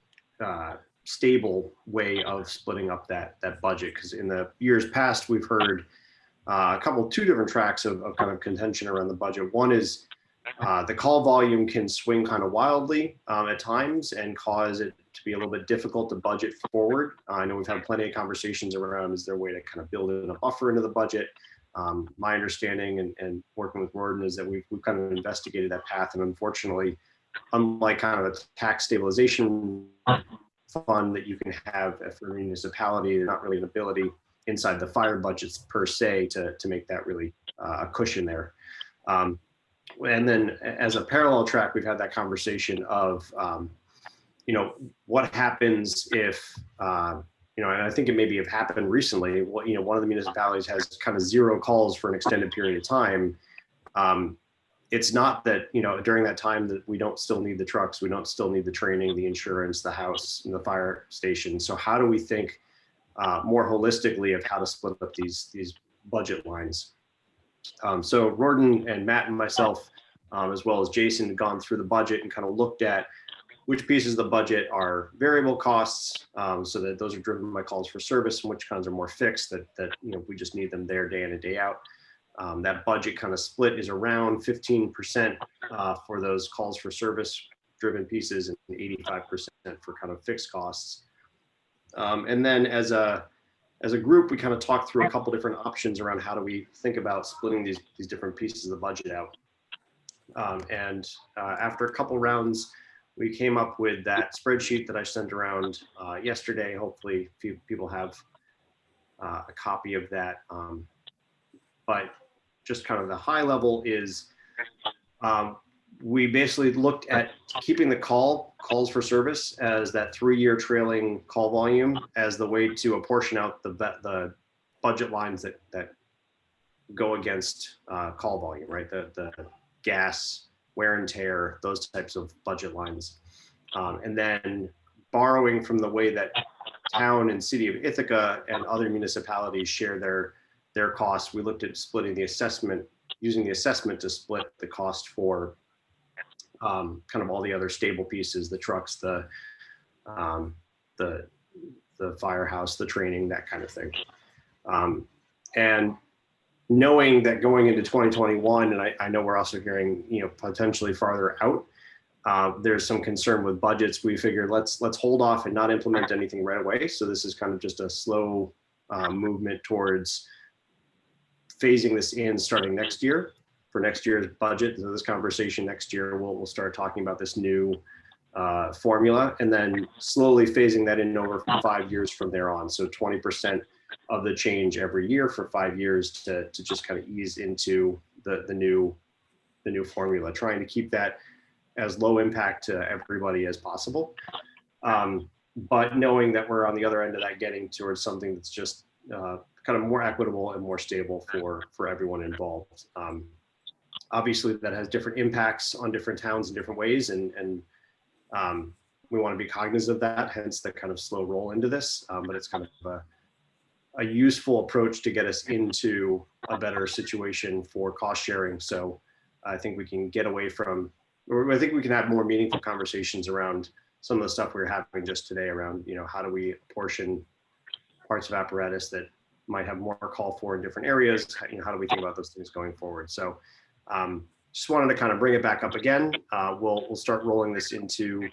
stable way of splitting up that budget. Because in the years past, we've heard two different tracks of kind of contention around the budget. One is the call volume can swing kind of wildly at times and cause it to be a little bit difficult to budget forward. I know we've had plenty of conversations around, is there a way to kind of build in a buffer into the budget? My understanding and working with Gordon is that we've kind of investigated that path, and unfortunately, unlike kind of a tax stabilization fund that you can have for a municipality, there's not really an ability inside the fire budgets per se to make that really a cushion there. And then as a parallel track, we've had that conversation of, what happens if, and I think it maybe have happened recently, one of the municipalities has kind of zero calls for an extended period of time. It's not that, during that time that we don't still need the trucks, we don't still need the training, the insurance, the house, and the fire station. So how do we think more holistically of how to split up these budget lines? So Gordon and Matt and myself, as well as Jason, have gone through the budget and kind of looked at which pieces of the budget are variable costs, so that those are driven by calls for service, and which kinds are more fixed that we just need them there day in and day out. That budget kind of split is around 15% for those calls for service driven pieces and 85% for kind of fixed costs. And then as a group, we kind of talked through a couple different options around how do we think about splitting these different pieces of the budget out. And after a couple rounds we came up with that spreadsheet that I sent around yesterday. Hopefully, a few people have a copy of that. But just kind of the high level is we basically looked at keeping the calls for service as that 3-year trailing call volume as the way to apportion out the budget lines that go against call volume, right? The gas, wear and tear, those types of budget lines. And then borrowing from the way that town and city of Ithaca and other municipalities share their costs, we looked at splitting the assessment, using the assessment to split the cost for kind of all the other stable pieces, the trucks, the firehouse, the training, that kind of thing. And knowing that going into 2021, and I know we're also hearing, potentially farther out, there's some concern with budgets. We figured let's hold off and not implement anything right away. So this is kind of just a slow movement towards phasing this in starting next year for next year's budget. So this conversation next year, we'll start talking about this new formula and then slowly phasing that in over 5 years from there on. So 20% of the change every year for 5 years to just kind of ease into the new formula, trying to keep that as low impact to everybody as possible. But knowing that we're on the other end of that, getting towards something that's just kind of more equitable and more stable for everyone involved. Obviously that has different impacts on different towns in different ways. And we want to be cognizant of that, hence the kind of slow roll into this. But it's kind of a useful approach to get us into a better situation for cost sharing. So I think we can get away from, or I think we can have more meaningful conversations around some of the stuff we were having just today around, how do we apportion parts of apparatus that might have more call for in different areas? How do we think about those things going forward? So just wanted to kind of bring it back up again. We'll start rolling this into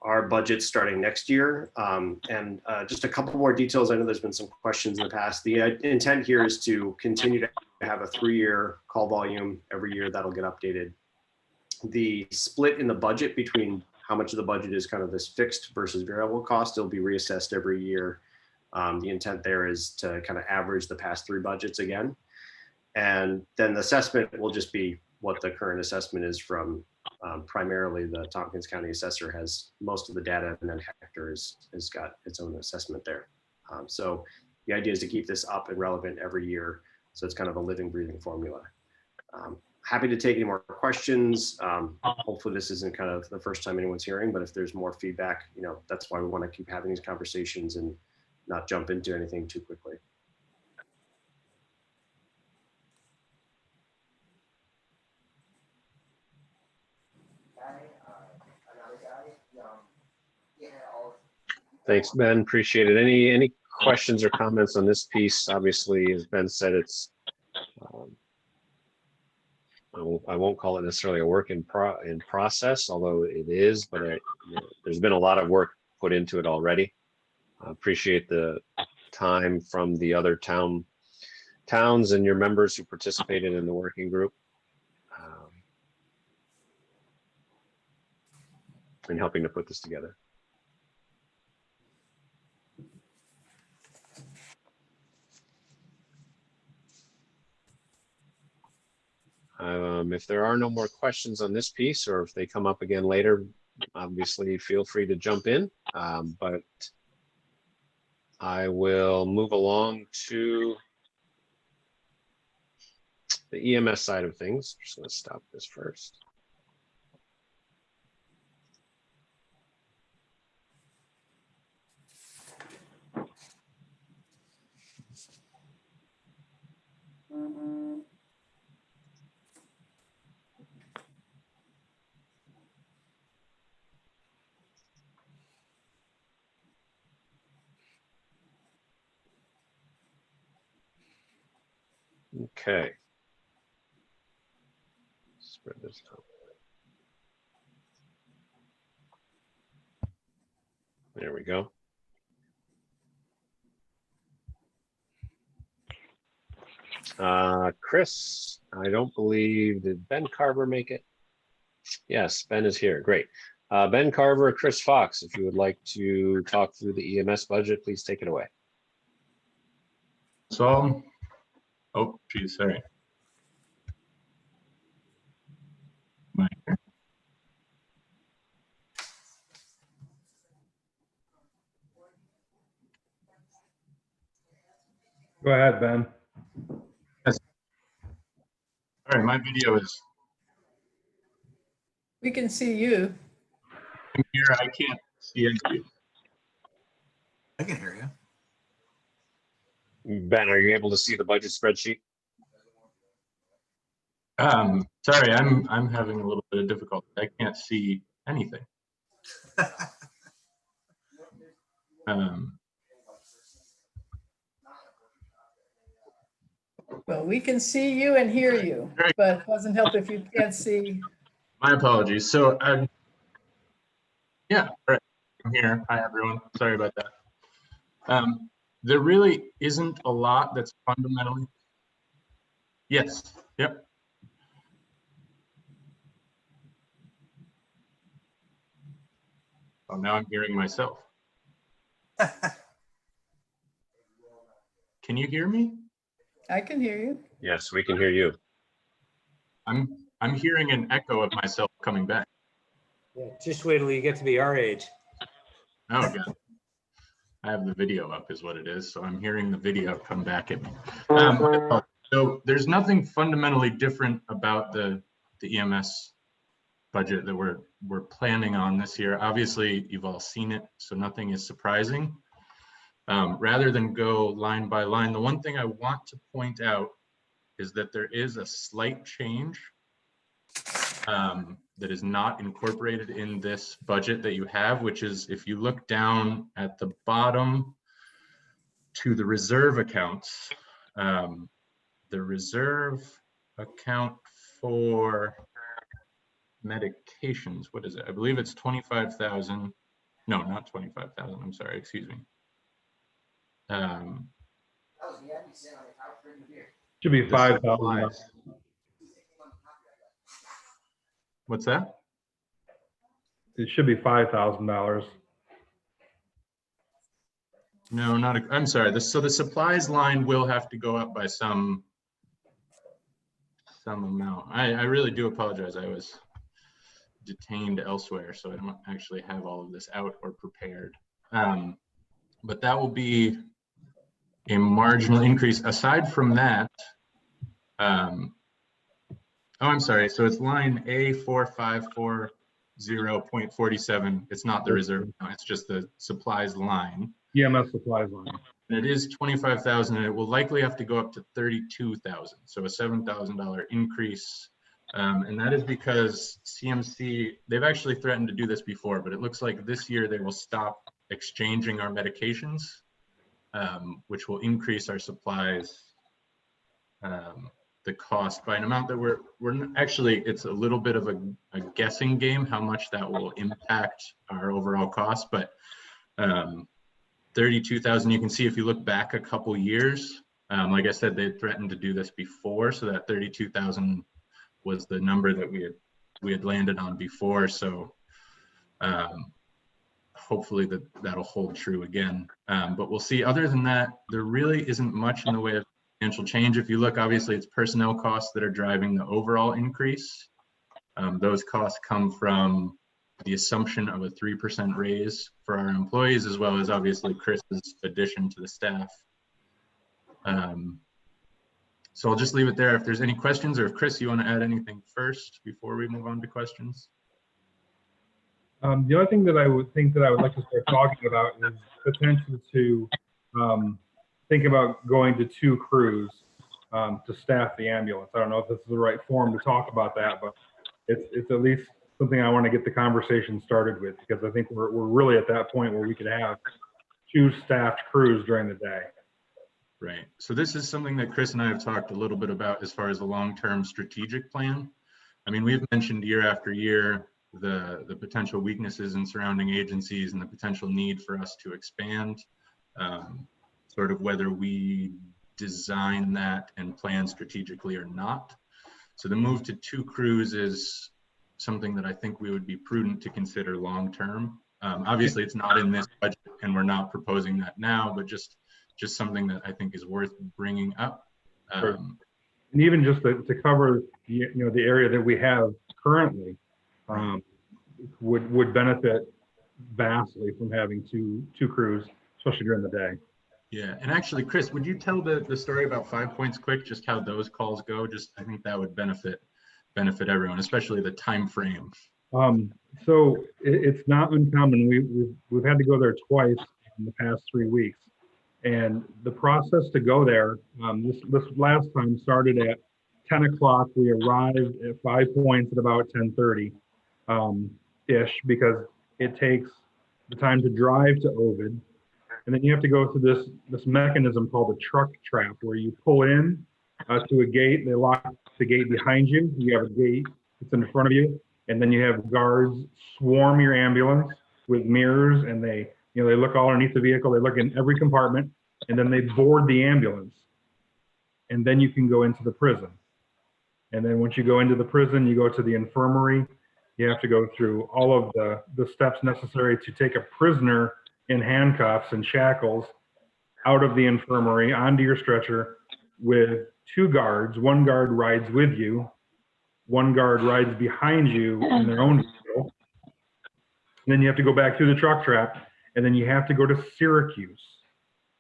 our budget starting next year. And just a couple more details. I know there's been some questions in the past. The intent here is to continue to have a 3-year call volume every year that'll get updated. The split in the budget between how much of the budget is kind of this fixed versus variable cost, it'll be reassessed every year. The intent there is to kind of average the past 3 budgets again. And then the assessment will just be what the current assessment is from primarily the Tompkins County assessor has most of the data, and then Hector has got its own assessment there. So the idea is to keep this up and relevant every year. So it's kind of a living, breathing formula. Happy to take any more questions. Hopefully this isn't kind of the first time anyone's hearing, but if there's more feedback, that's why we want to keep having these conversations and not jump into anything too quickly. Thanks, Ben. Appreciate it. Any questions or comments on this piece? Obviously, as Ben said, it's I won't call it necessarily a work in process, although it is. But there's been a lot of work put into it already. I appreciate the time from the other towns and your members who participated in the working group in helping to put this together. If there are no more questions on this piece, or if they come up again later, obviously feel free to jump in. But I will move along to the EMS side of things. I'm just going to stop this first. Okay. Spread this out. There we go. Chris, I don't believe, did Ben Carver make it? Yes, Ben is here. Great. Ben Carver or Chris Fox, if you would like to talk through the EMS budget, please take it away. So, oh, geez, sorry. Go ahead, Ben. Yes. All right, my video is We can see you. here. I can't see you. I can hear you. Ben, are you able to see the budget spreadsheet? Sorry, I'm having a little bit of difficulty. I can't see anything. Well, we can see you and hear you, but it doesn't help if you can't see. My apologies. So, yeah, all right, I'm here. Hi, everyone. Sorry about that. There really isn't a lot that's fundamentally. Yes. Yep. Oh, now I'm hearing myself. Can you hear me? I can hear you. Yes, we can hear you. I'm hearing an echo of myself coming back. Yeah, just wait till you get to be our age. Oh, God. I have the video up is what it is. So I'm hearing the video come back at me. So there's nothing fundamentally different about the EMS budget that we're planning on this year. Obviously, you've all seen it, so nothing is surprising. Rather than go line by line, the one thing I want to point out is that there is a slight change that is not incorporated in this budget that you have, which is if you look down at the bottom to the reserve accounts, the reserve account for medications, what is it? I believe it's 25,000. No, not 25,000. I'm sorry, excuse me. Should be 5,000. What's that? It should be $5,000. No, not. I'm sorry. So the supplies line will have to go up by some amount. I really do apologize. I was detained elsewhere, so I don't actually have all of this out or prepared. But that will be a marginal increase. Aside from that, oh, I'm sorry. So it's line A4540.47. It's not the reserve. It's just the supplies line. EMS supplies line. And it is 25,000, and it will likely have to go up to 32,000. So a $7,000 increase. And that is because CMC, they've actually threatened to do this before, but it looks like this year they will stop exchanging our medications, which will increase our supplies, the cost by an amount that we're actually, it's a little bit of a guessing game how much that will impact our overall cost, but 32,000, you can see if you look back a couple years, like I said, they threatened to do this before, so that 32,000 was the number that we had landed on before. So hopefully that'll hold true again. But we'll see. Other than that, there really isn't much in the way of financial change. If you look, obviously it's personnel costs that are driving the overall increase. Those costs come from the assumption of a 3% raise for our employees, as well as obviously Chris's addition to the staff. So I'll just leave it there. If there's any questions, or if Chris, you want to add anything first before we move on to questions? The other thing that I would like to start talking about is potential to think about going to 2 crews to staff the ambulance. I don't know if this is the right forum to talk about that, but it's at least something I want to get the conversation started with, because I think we're really at that point where we could have 2 staffed crews during the day. Right. So this is something that Chris and I have talked a little bit about as far as the long-term strategic plan. I mean, we've mentioned year after year the potential weaknesses in surrounding agencies and the potential need for us to expand, sort of whether we design that and plan strategically or not. So the move to 2 crews is something that I think we would be prudent to consider long-term. Obviously, it's not in this budget and we're not proposing that now, but just something that I think is worth bringing up. Sure. And even just to cover, the area that we have currently would benefit vastly from having two crews, especially during the day. Yeah, and actually, Chris, would you tell the story about 5 Points quick, just how those calls go? Just, I think that would benefit everyone, especially the time frame. So it's not uncommon. We've had to go there twice in the past 3 weeks, and the process to go there, this last time started at 10 o'clock. We arrived at 5 Points at about 10:30 ish, because it takes the time to drive to Ovid. And then you have to go through this mechanism called a truck trap, where you pull in to a gate. They lock the gate behind you. You have a gate that's in front of you, and then you have guards swarm your ambulance with mirrors, and they look all underneath the vehicle. They look in every compartment, and then they board the ambulance. And then you can go into the prison. And then once you go into the prison, you go to the infirmary. You have to go through all of the steps necessary to take a prisoner in handcuffs and shackles out of the infirmary onto your stretcher with 2 guards. 1 guard rides with you. 1 guard rides behind you in their own vehicle. And then you have to go back through the truck trap, and then you have to go to Syracuse.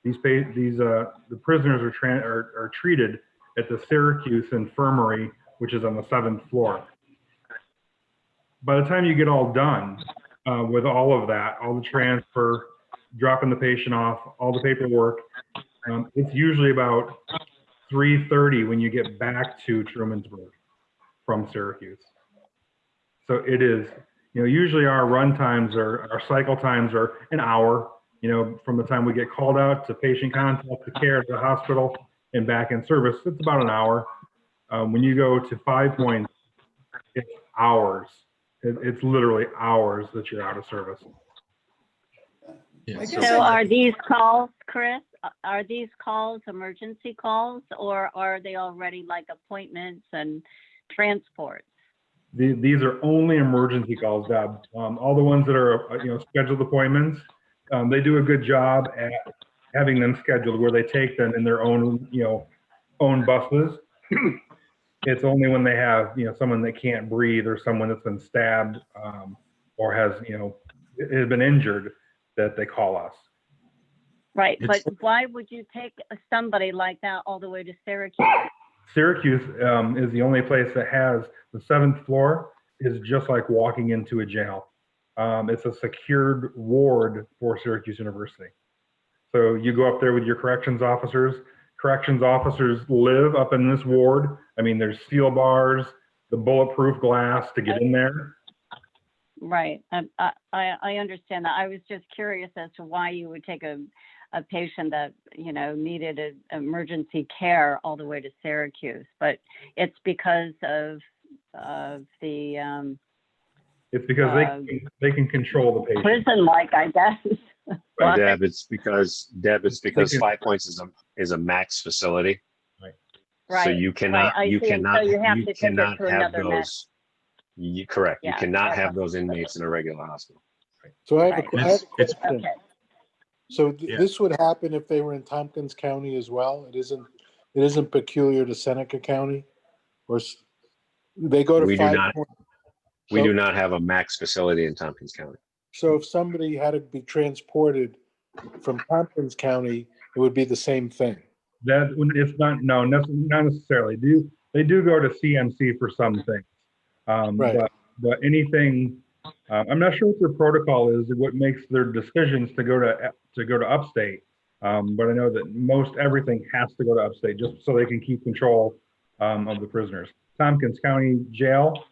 The prisoners are treated at the Syracuse Infirmary, which is on the 7th floor. By the time you get all done with all of that, all the transfer, dropping the patient off, all the paperwork, it's usually about 3:30 when you get back to Trumansburg from Syracuse. So it is, usually our run times our cycle times are an hour, from the time we get called out to patient contact, to care, to the hospital, and back in service. It's about an hour. When you go to 5 Points, it's hours. It's literally hours that you're out of service. Yeah, So are these calls, Chris, are these calls emergency calls, or are they already like appointments and transports? These are only emergency calls, Deb. All the ones that are scheduled appointments, they do a good job at having them scheduled where they take them in their own own buses. It's only when they have someone that can't breathe, or someone that's been stabbed or has been injured, that they call us. Right, but why would you take somebody like that all the way to Syracuse? Syracuse is the only place that has the 7th floor is just like walking into a jail. It's a secured ward for Syracuse University. So you go up there with your corrections officers. Corrections officers live up in this ward. I mean, there's steel bars, the bulletproof glass to get in there. Right, I understand that. I was just curious as to why you would take a patient that needed emergency care all the way to Syracuse, but it's because of the it's because they can control the patient. Prison-like, I guess. Right, Deb, it's because 5 Points is a max facility. Right. So you cannot right. you see. cannot So you have you to take cannot it to have another those. Correct. Yeah, You cannot okay. have those inmates in a regular hospital. So I have, Right. I have a It's- question. Okay. So Yeah. this would happen if they were in Tompkins County as well? It isn't peculiar to Seneca County? They go to We do 5 not- Points. We So- do not have a max facility in Tompkins County. So if somebody had to be transported from Tompkins County, it would be the same thing. That it's not not necessarily. They do go to CMC for some things, Right. but anything. I'm not sure what their protocol is, or what makes their decisions to go to upstate. But I know that most everything has to go to upstate just so they can keep control of the prisoners. Tompkins County Jail,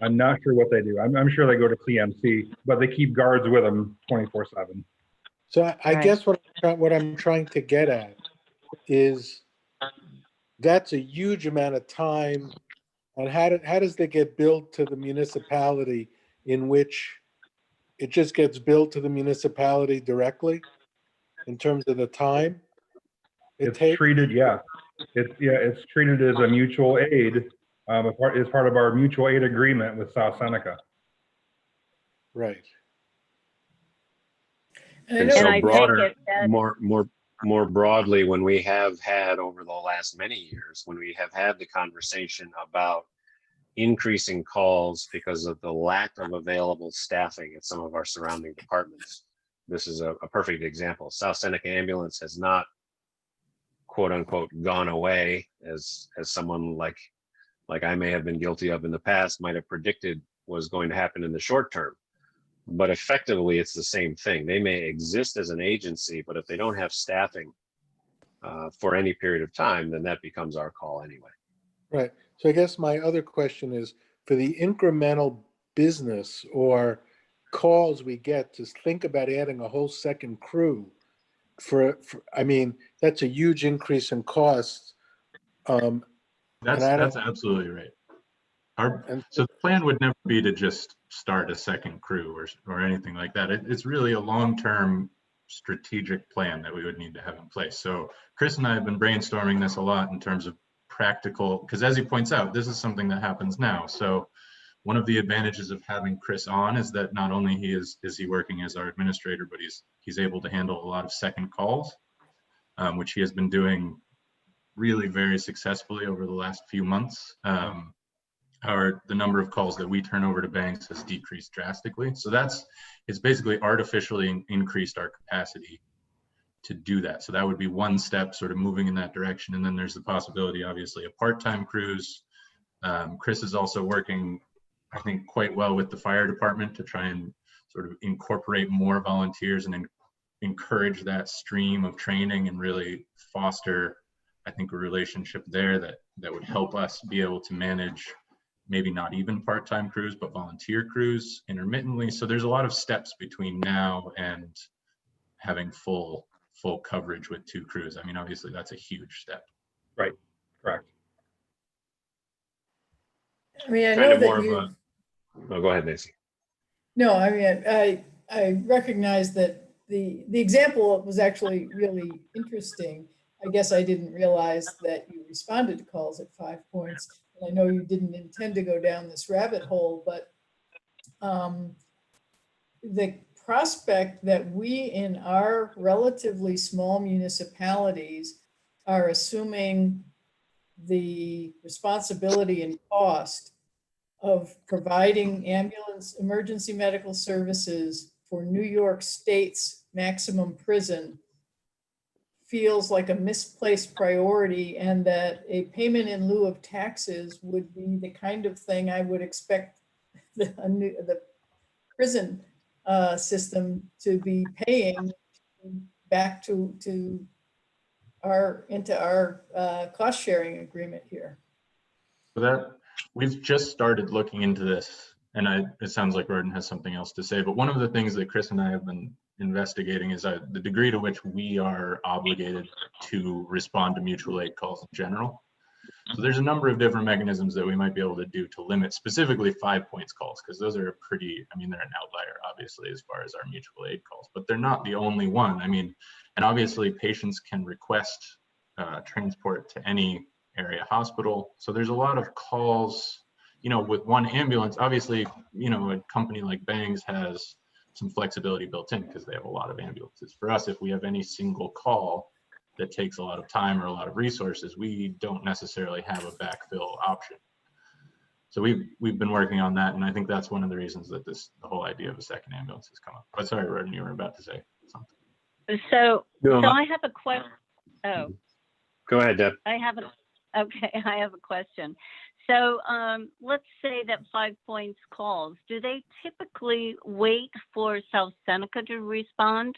I'm not sure what they do. I'm sure they go to CMC, but they keep guards with them 24/7. So I Right. guess what I'm trying to get at is that's a huge amount of time. And how does that get billed to the municipality, in which it just gets billed to the municipality directly in terms of the time it It's takes? treated, it's treated as a mutual aid as part of our mutual aid agreement with South Seneca. Right. And I And know- so I take broader, it that- more broadly, when we have had over the last many years, when we have had the conversation about increasing calls because of the lack of available staffing at some of our surrounding departments, this is a perfect example. South Seneca Ambulance has not, quote unquote, gone away as someone like I may have been guilty of in the past might have predicted was going to happen in the short term. But effectively, it's the same thing. They may exist as an agency, but if they don't have staffing for any period of time, then that becomes our call anyway. Right. So I guess my other question is, for the incremental business or calls we get, to think about adding a whole second crew I mean, that's a huge increase in costs. That's absolutely right. So the plan would never be to just start a second crew or anything like that. It's really a long-term strategic plan that we would need to have in place. So Chris and I have been brainstorming this a lot in terms of practical, because as he points out, this is something that happens now. So one of the advantages of having Chris on is that not only is he working as our administrator, but he's able to handle a lot of second calls, which he has been doing really very successfully over the last few months. The number of calls that we turn over to banks has decreased drastically. So it's basically artificially increased our capacity to do that. So that would be one step sort of moving in that direction. And then there's the possibility, obviously, of part-time crews. Chris is also working, I think, quite well with the fire department to try and sort of incorporate more volunteers and encourage that stream of training and really foster, I think, a relationship there that would help us be able to manage maybe not even part-time crews, but volunteer crews intermittently. So there's a lot of steps between now and having full coverage with 2 crews. I mean, obviously that's a huge step. Right, correct. I mean, I Kind know of more that of you. a, go ahead, Nancy. No, I mean, I recognize that the example was actually really interesting. I guess I didn't realize that you responded to calls at 5 points. And I know you didn't intend to go down this rabbit hole, but the prospect that we in our relatively small municipalities are assuming the responsibility and cost of providing ambulance emergency medical services for New York State's maximum prison feels like a misplaced priority, and that a payment in lieu of taxes would be the kind of thing I would expect the prison system to be paying back into our cost sharing agreement here. So that we've just started looking into this, and it sounds like Roden has something else to say, but one of the things that Chris and I have been investigating is the degree to which we are obligated to respond to mutual aid calls in general. So there's a number of different mechanisms that we might be able to do to limit specifically 5 points calls, because those are I mean, they're an outlier, obviously, as far as our mutual aid calls, but they're not the only one. I mean, and obviously patients can request transport to any area hospital. So there's a lot of calls, with one ambulance. Obviously, a company like Bangs has some flexibility built in because they have a lot of ambulances. For us, if we have any single call that takes a lot of time or a lot of resources, we don't necessarily have a backfill option. So we've been working on that, and I think that's one of the reasons that the whole idea of a second ambulance has come up. But sorry, Roden, you were about to say something. So No. I have a question. Oh, Go ahead, Deb. I have a question. So let's say that 5 points calls. Do they typically wait for South Seneca to respond,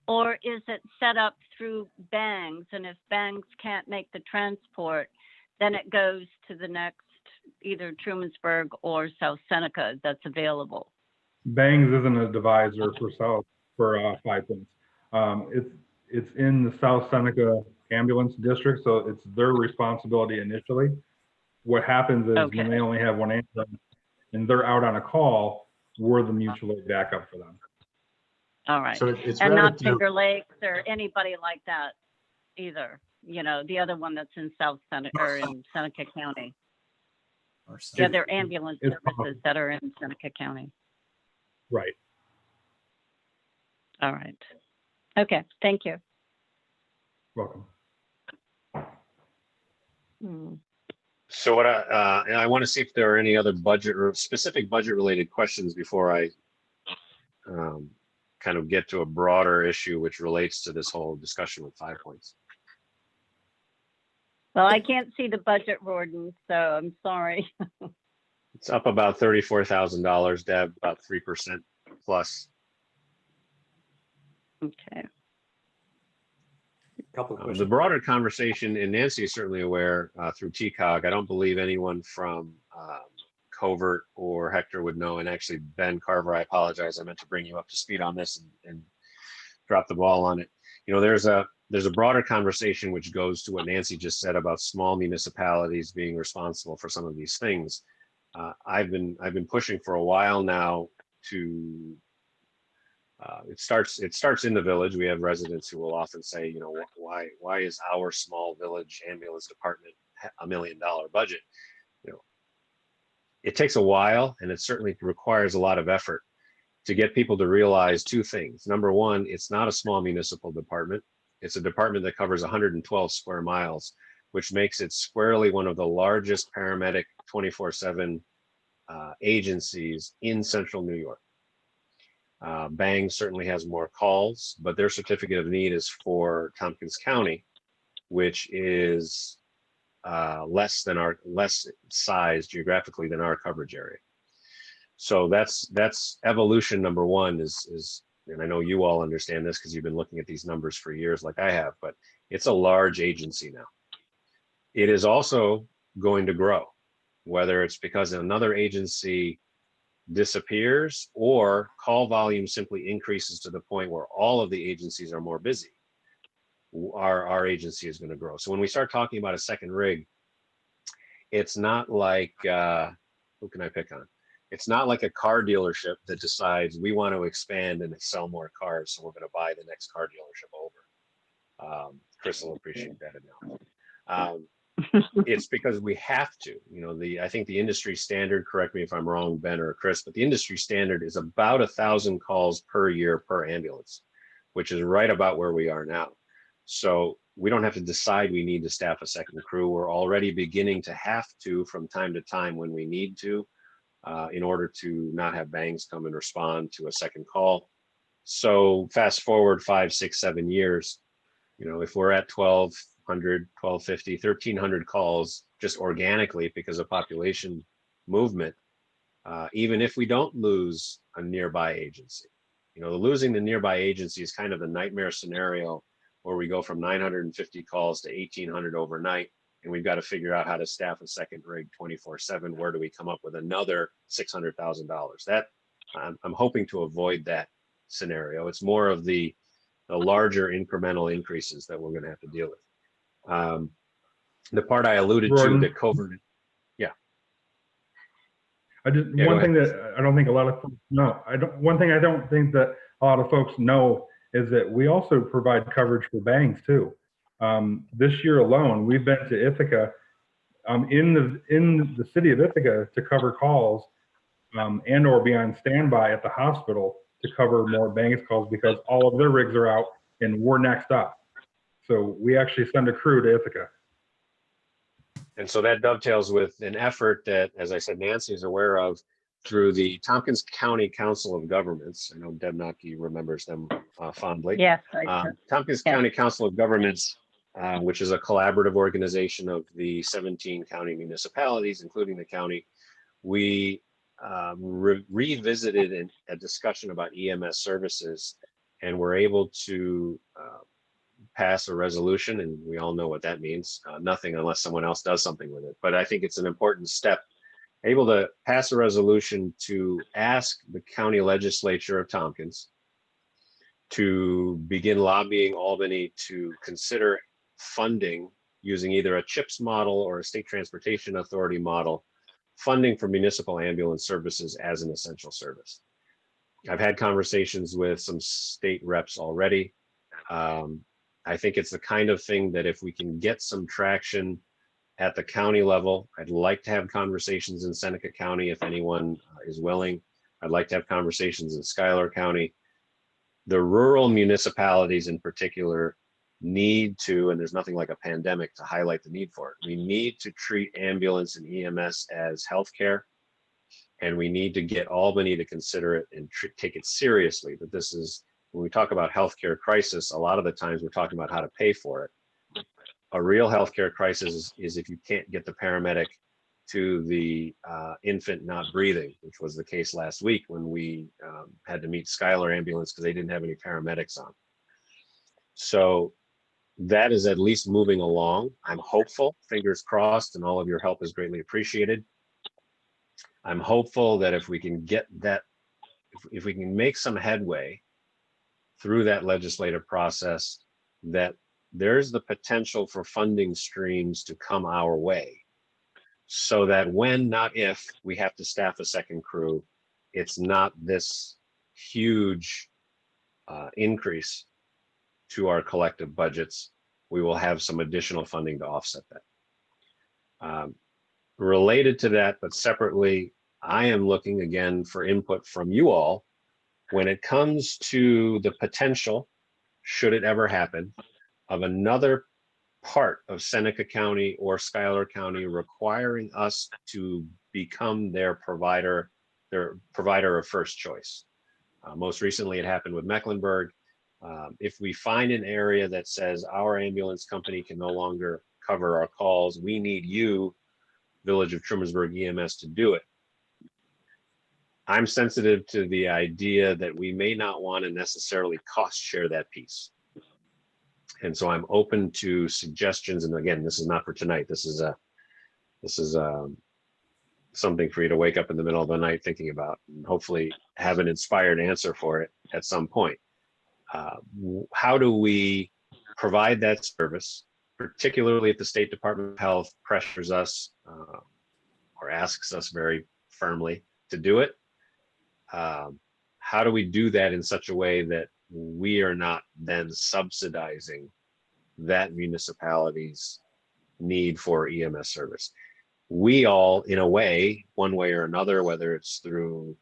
or is it set up through Bangs? And if Bangs can't make the transport, then it goes to the next either Trumansburg or South Seneca that's available. Bangs isn't a divisor for 5 points. It's in the South Seneca ambulance district, so it's their responsibility initially. What happens is when they only have one ambulance and they're out on a call, we're the mutual aid backup for them. All right. So it's and not Finger Lakes or anybody like that either. The other one that's in South Seneca or in Seneca County. Or Yeah, they're ambulance It's services that are in Seneca County. Right. All right. Okay, thank you. Welcome. Hmm. So what and I want to see if there are any other budget or specific budget related questions before I kind of get to a broader issue which relates to this whole discussion with 5 points. Well, I can't see the budget, Gordon, so I'm sorry. It's up about $34,000, Deb, about 3% plus. Okay. Couple of The questions. broader conversation, and Nancy is certainly aware through TCOG, I don't believe anyone from Covert or Hector would know. And actually, Ben Carver, I apologize. I meant to bring you up to speed on this and drop the ball on it. You know, there's a broader conversation which goes to what Nancy just said about small municipalities being responsible for some of these things. I've been pushing for a while now to. It starts in the village. We have residents who will often say, you know, why is our small village ambulance department $1 million budget? You know, it takes a while, and it certainly requires a lot of effort to get people to realize two things. Number one, it's not a small municipal department. It's a department that covers 112 square miles, which makes it squarely one of the largest paramedic 24/7 agencies in central New York. Bang certainly has more calls, but their certificate of need is for Tompkins County, which is less size geographically than our coverage area. So that's evolution number one is, and I know you all understand this because you've been looking at these numbers for years like I have, but it's a large agency now. It is also going to grow, whether it's because another agency disappears or call volume simply increases to the point where all of the agencies are more busy. Our agency is going to grow. So when we start talking about a second rig, it's not like, who can I pick on? It's not like a car dealership that decides we want to expand and sell more cars, so we're going to buy the next car dealership over. Chris will appreciate that enough. It's because we have to. You know, I think the industry standard, correct me if I'm wrong, Ben or Chris, but the industry standard is about 1,000 calls per year per ambulance, which is right about where we are now. So we don't have to decide we need to staff a second crew. We're already beginning to have to from time to time when we need to, in order to not have bangs come and respond to a second call. So fast forward 5, 6, 7 years, you know, if we're at 1,200, 1,250, 1,300 calls just organically because of population movement, even if we don't lose a nearby agency, you know, losing the nearby agency is kind of the nightmare scenario where we go from 950 calls to 1,800 overnight, and we've got to figure out how to staff a second rig 24/7. Where do we come up with another $600,000? That I'm hoping to avoid that scenario. It's more of the larger incremental increases that we're going to have to deal with. The part I alluded Gordon, to that Covert, yeah. One thing that I don't think a lot of folks know. One thing I don't think that a lot of folks know is that we also provide coverage for bangs too. This year alone, we've been to Ithaca, in the city of Ithaca, to cover calls, and or be on standby at the hospital to cover more bangs calls because all of their rigs are out and we're next up. So we actually send a crew to Ithaca. And so that dovetails with an effort that, as I said, Nancy is aware of through the Tompkins County Council of Governments. I know Deb Nocky remembers them fondly. Yes, I do. Tompkins County Council of Governments, which is a collaborative organization of the 17 county municipalities, including the county. We revisited a discussion about EMS services, and were able to pass a resolution, and we all know what that means. Nothing unless someone else does something with it. But I think it's an important step, able to pass a resolution to ask the county legislature of Tompkins to begin lobbying Albany to consider funding using either a CHIPS model or a state transportation authority model, funding for municipal ambulance services as an essential service. I've had conversations with some state reps already. I think it's the kind of thing that if we can get some traction At the county level, I'd like to have conversations in Seneca County if anyone is willing. I'd like to have conversations in Schuyler County. The rural municipalities in particular need to, and there's nothing like a pandemic to highlight the need for it. We need to treat ambulance and EMS as healthcare. And we need to get Albany to consider it and take it seriously. But this is, when we talk about healthcare crisis, a lot of the times we're talking about how to pay for it. A real healthcare crisis is if you can't get the paramedic to the infant not breathing, which was the case last week when we had to meet Schuyler Ambulance because they didn't have any paramedics on. So that is at least moving along. I'm hopeful, fingers crossed, and all of your help is greatly appreciated. I'm hopeful that if we can get that, if we can make some headway through that legislative process, that there's the potential for funding streams to come our way so that when, not if, we have to staff a second crew, it's not this huge increase to our collective budgets. We will have some additional funding to offset that. Related to that, but separately, I am looking again for input from you all when it comes to the potential, should it ever happen, of another part of Seneca County or Schuyler County requiring us to become their provider of first choice. Most recently, it happened with Mecklenburg. If we find an area that says our ambulance company can no longer cover our calls, we need you, Village of Trumansburg EMS, to do it. I'm sensitive to the idea that we may not want to necessarily cost share that piece. And so I'm open to suggestions. And again, this is not for tonight. This is something for you to wake up in the middle of the night thinking about, and hopefully have an inspired answer for it at some point. How do we provide that service, particularly if the State Department of Health pressures us or asks us very firmly to do it? How do we do that in such a way that we are not then subsidizing that municipality's need for EMS service? We all, in a way, one way or another, whether it's through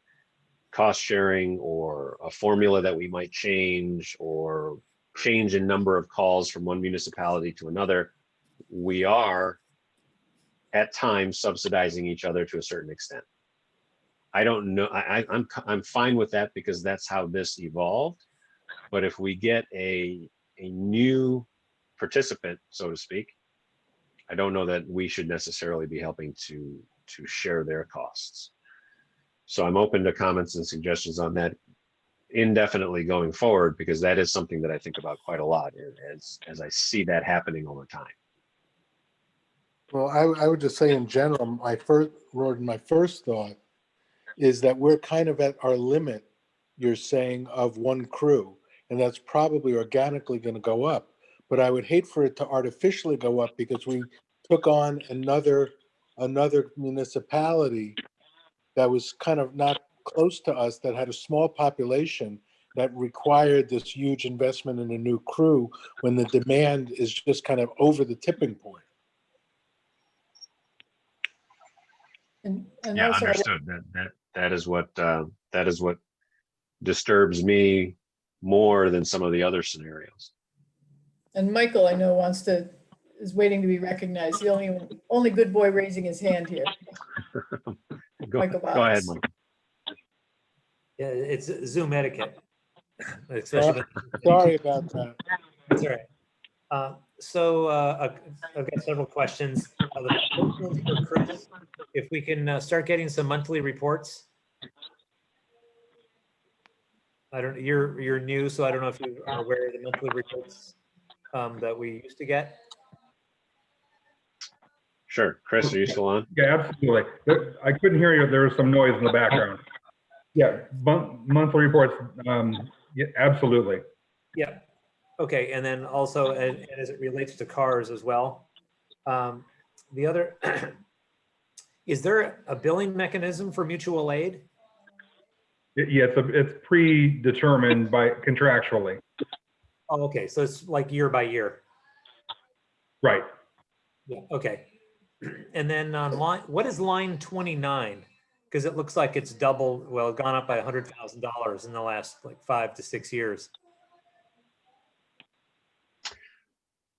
cost sharing or a formula that we might change or change in number of calls from one municipality to another, we are at times subsidizing each other to a certain extent. I don't know. I'm fine with that because that's how this evolved. But if we get a new participant, so to speak, I don't know that we should necessarily be helping to share their costs. So I'm open to comments and suggestions on that indefinitely going forward, because that is something that I think about quite a lot as I see that happening over time. Well, I would just say in general, my first thought is that we're kind of at our limit, you're saying, of one crew, and that's probably organically going to go up. But I would hate for it to artificially go up because we took on another municipality that was kind of not close to us, that had a small population, that required this huge investment in a new crew when the demand is just kind of over the tipping point. And Yeah, also, understood. That is what disturbs me more than some of the other scenarios. and Michael, I know is waiting to be recognized. The only good boy raising his hand here. Go Michael ahead, Box. Mike. Yeah, it's Zoom etiquette. Sorry about that. That's all right. So I've got several questions. The first one's for Chris. If we can start getting some monthly reports. You're new, so I don't know if you are aware of the monthly reports that we used to get. Sure. Chris, are you still on? Yeah, absolutely. I couldn't hear you. There was some noise in the background. Yeah, monthly reports. Yeah, absolutely. Yeah. Okay. And then also, and as it relates to cars as well, the other, is there a billing mechanism for mutual aid? Yeah, it's predetermined by contractually. Oh, okay. So it's like year by year. Right. Yeah. Okay. And then on line, what is line 29? Because it looks like it's double, well, gone up by $100,000 in the last like 5 to 6 years.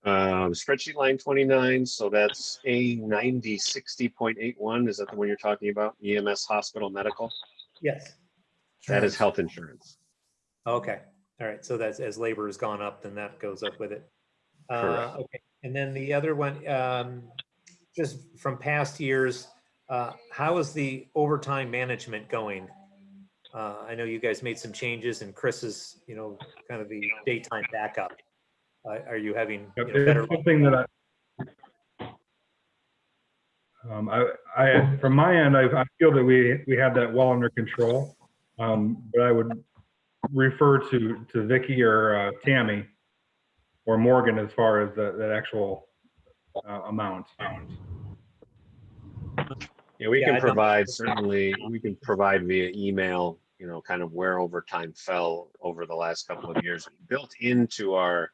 Spreadsheet line 29, so that's A 9060.81. Is that the one you're talking about? EMS hospital medical? Yes. That is health insurance. Okay. All right. So that's as labor has gone up, then that goes up with it. Correct. Okay. And then the other one, just from past years, how is the overtime management going? I know you guys made some changes and Chris is, kind of the daytime backup. Are you having better? It's something that I from my end, I feel that we have that well under control. But I would refer to Vicky or Tammy or Morgan as far as that actual amount. Yeah, we can provide, certainly, we can provide via email, kind of where overtime fell over the last couple of years. Built into our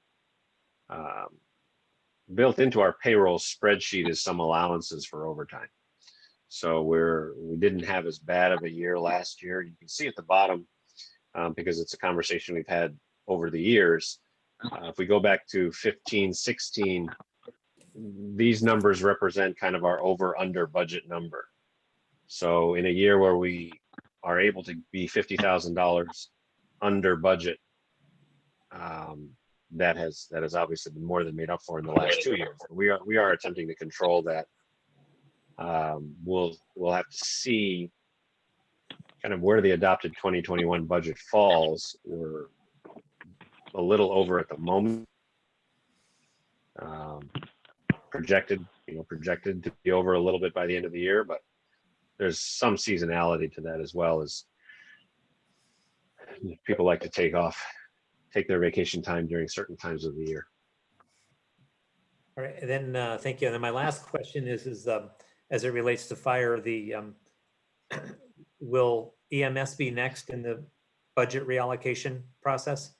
payroll spreadsheet is some allowances for overtime. So we didn't have as bad of a year last year. You can see at the bottom, because it's a conversation we've had over the years. If we go back to 15, 16, these numbers represent kind of our over under budget number. So in a year where we are able to be $50,000 under budget, that has obviously been more than made up for in the last 2 years. We are attempting to control that. We'll have to see kind of where the adopted 2021 budget falls. We're a little over at the moment. Projected to be over a little bit by the end of the year, but there's some seasonality to that as well, as people like to take their vacation time during certain times of the year. All right, and then thank you. And then my last question is as it relates to fire, will EMS be next in the budget reallocation process?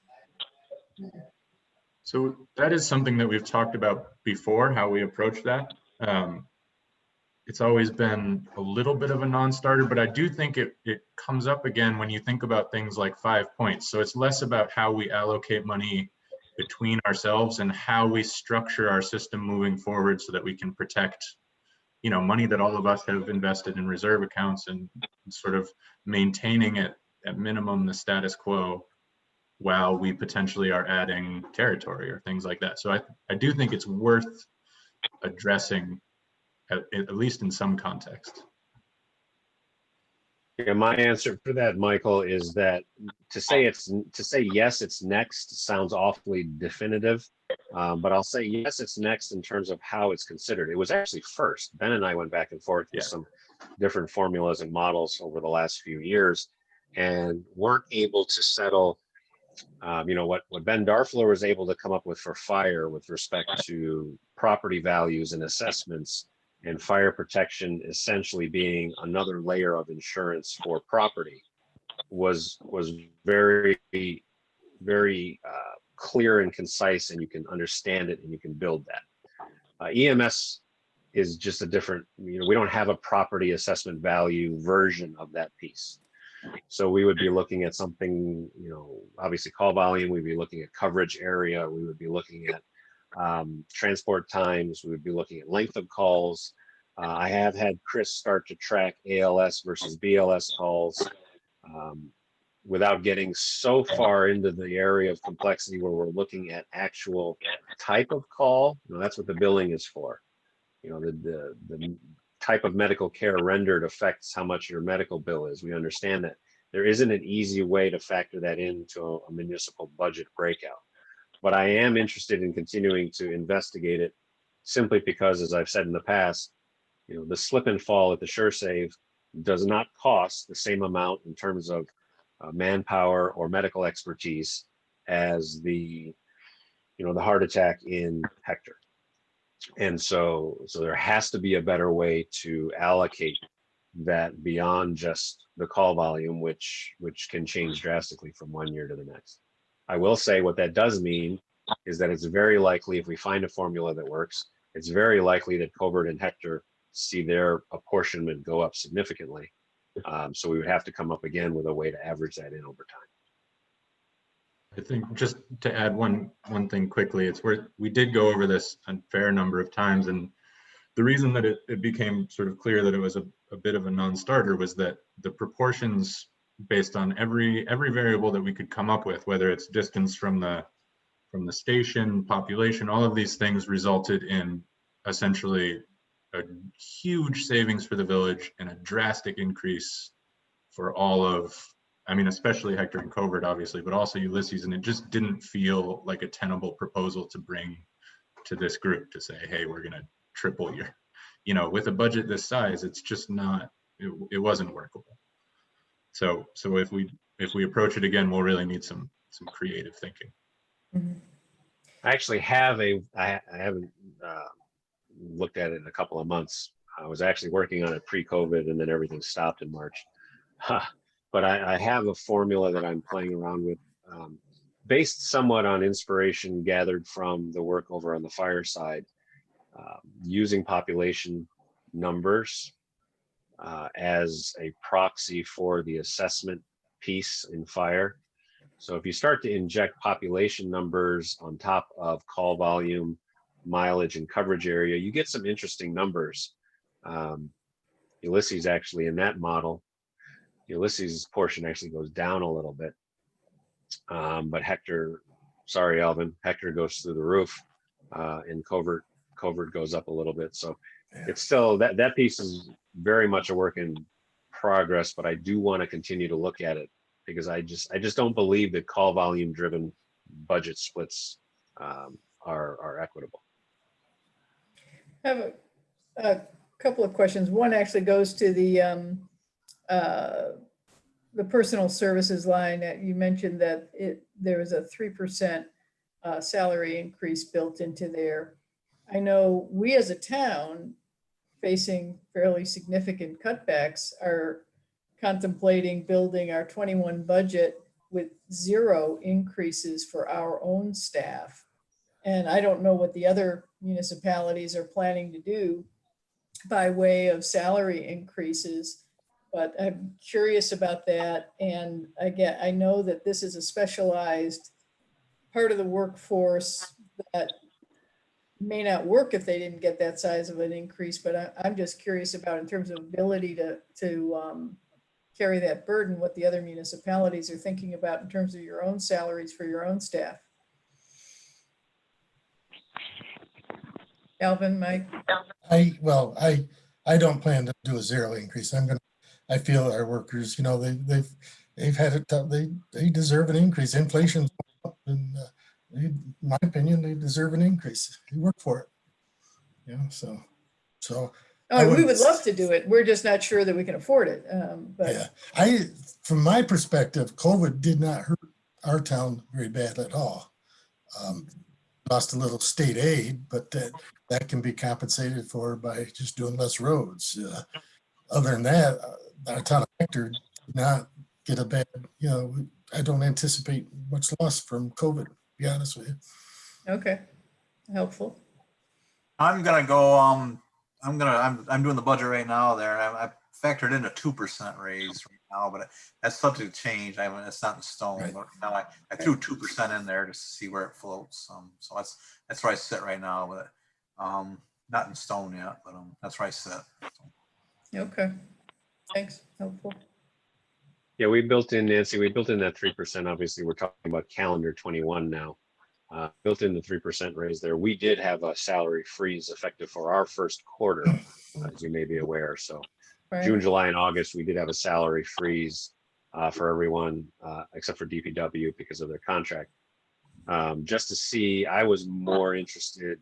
So that is something that we've talked about before, how we approach that. It's always been a little bit of a non-starter, but I do think it comes up again when you think about things like 5 points. So it's less about how we allocate money between ourselves and how we structure our system moving forward so that we can protect, money that all of us have invested in reserve accounts and sort of maintaining it at minimum the status quo while we potentially are adding territory or things like that. So I do think it's worth addressing at least in some context. Yeah, my answer for that, Michael, is that to say yes, it's next sounds awfully definitive, but I'll say yes, it's next in terms of how it's considered. It was actually first. Ben and I went back and forth with some different formulas and models over the last few years, and weren't able to settle. What Ben Darfler was able to come up with for fire with respect to property values and assessments, and fire protection essentially being another layer of insurance for property, was very, very clear and concise, and you can understand it and you can build that. EMS is just a different, we don't have a property assessment value version of that piece. So we would be looking at something, obviously call volume, we'd be looking at coverage area, we would be looking at transport times, we would be looking at length of calls. I have had Chris start to track ALS versus BLS calls without getting so far into the area of complexity where we're looking at actual type of call. That's what the billing is for. The type of medical care rendered affects how much your medical bill is. We understand that. There isn't an easy way to factor that into a municipal budget breakout. But I am interested in continuing to investigate it, simply because, as I've said in the past, the slip and fall at the SureSave does not cost the same amount in terms of manpower or medical expertise as the heart attack in Hector. And so there has to be a better way to allocate that beyond just the call volume, which can change drastically from one year to the next. I will say what that does mean is that it's very likely, if we find a formula that works, it's very likely that Covert and Hector see their apportionment go up significantly. So we would have to come up again with a way to average that in over time. I think just to add one thing quickly, it's where we did go over this a fair number of times, and the reason that it became sort of clear that it was a bit of a non-starter was that the proportions based on every variable that we could come up with, whether it's distance from the station, population, all of these things resulted in essentially a huge savings for the village and a drastic increase for all of, I mean, especially Hector and Covert, obviously, but also Ulysses. And it just didn't feel like a tenable proposal to bring to this group to say, hey, we're going to triple your, with a budget this size, it's just not, it wasn't workable. So if we approach it again, we'll really need some creative thinking. I actually have I haven't looked at it in a couple of months. I was actually working on it pre-COVID, and then everything stopped in March. But I have a formula that I'm playing around with, based somewhat on inspiration gathered from the work over on the fire side, using population numbers as a proxy for the assessment piece in fire. So if you start to inject population numbers on top of call volume, mileage, and coverage area, you get some interesting numbers. Ulysses actually in that model, Ulysses' portion actually goes down a little bit. But Hector, sorry, Alvin, Hector goes through the roof, and Covert goes up a little bit. So it's still, that piece is very much a work in progress, but I do want to continue to look at it because I just don't believe that call volume driven budget splits are equitable. I have a couple of questions. One actually goes to the personal services line that you mentioned that there was a 3% salary increase built into there. I know we as a town facing fairly significant cutbacks are contemplating building our 21 budget with 0 increases for our own staff. And I don't know what the other municipalities are planning to do by way of salary increases, but I'm curious about that. And again, I know that this is a specialized part of the workforce that may not work if they didn't get that size of an increase, but I'm just curious about in terms of ability to carry that burden, what the other municipalities are thinking about in terms of your own salaries for your own staff. Alvin, Mike? I don't plan to do a 0 increase. I feel our workers, they've had it tough. They deserve an increase. Inflation's up, and in my opinion, they deserve an increase. They work for it. So. Oh, we would love to do it. We're just not sure that we can afford it. But yeah, from my perspective, COVID did not hurt our town very bad at all. Lost a little state aid, but that can be compensated for by just doing less roads. Other than that, our town of Hector did not get a bad, I don't anticipate much loss from COVID, to be honest with you. Okay, helpful. I'm gonna go, I'm doing the budget right now there. I factored in a 2% raise right now, but that's subject to change. It's not in stone. Right. But now I threw 2% in there just to see where it floats. So that's where I sit right now with it. Not in stone yet, but that's where I sit. Okay, thanks, helpful. Yeah, we built in, Nancy, we built in that 3%. Obviously, we're talking about calendar 21 now. Built in the 3% raise there. We did have a salary freeze effective for our first quarter, as you may be aware. So Right. June, July, and August, we did have a salary freeze for everyone except for DPW because of their contract. Just to see, I was more interested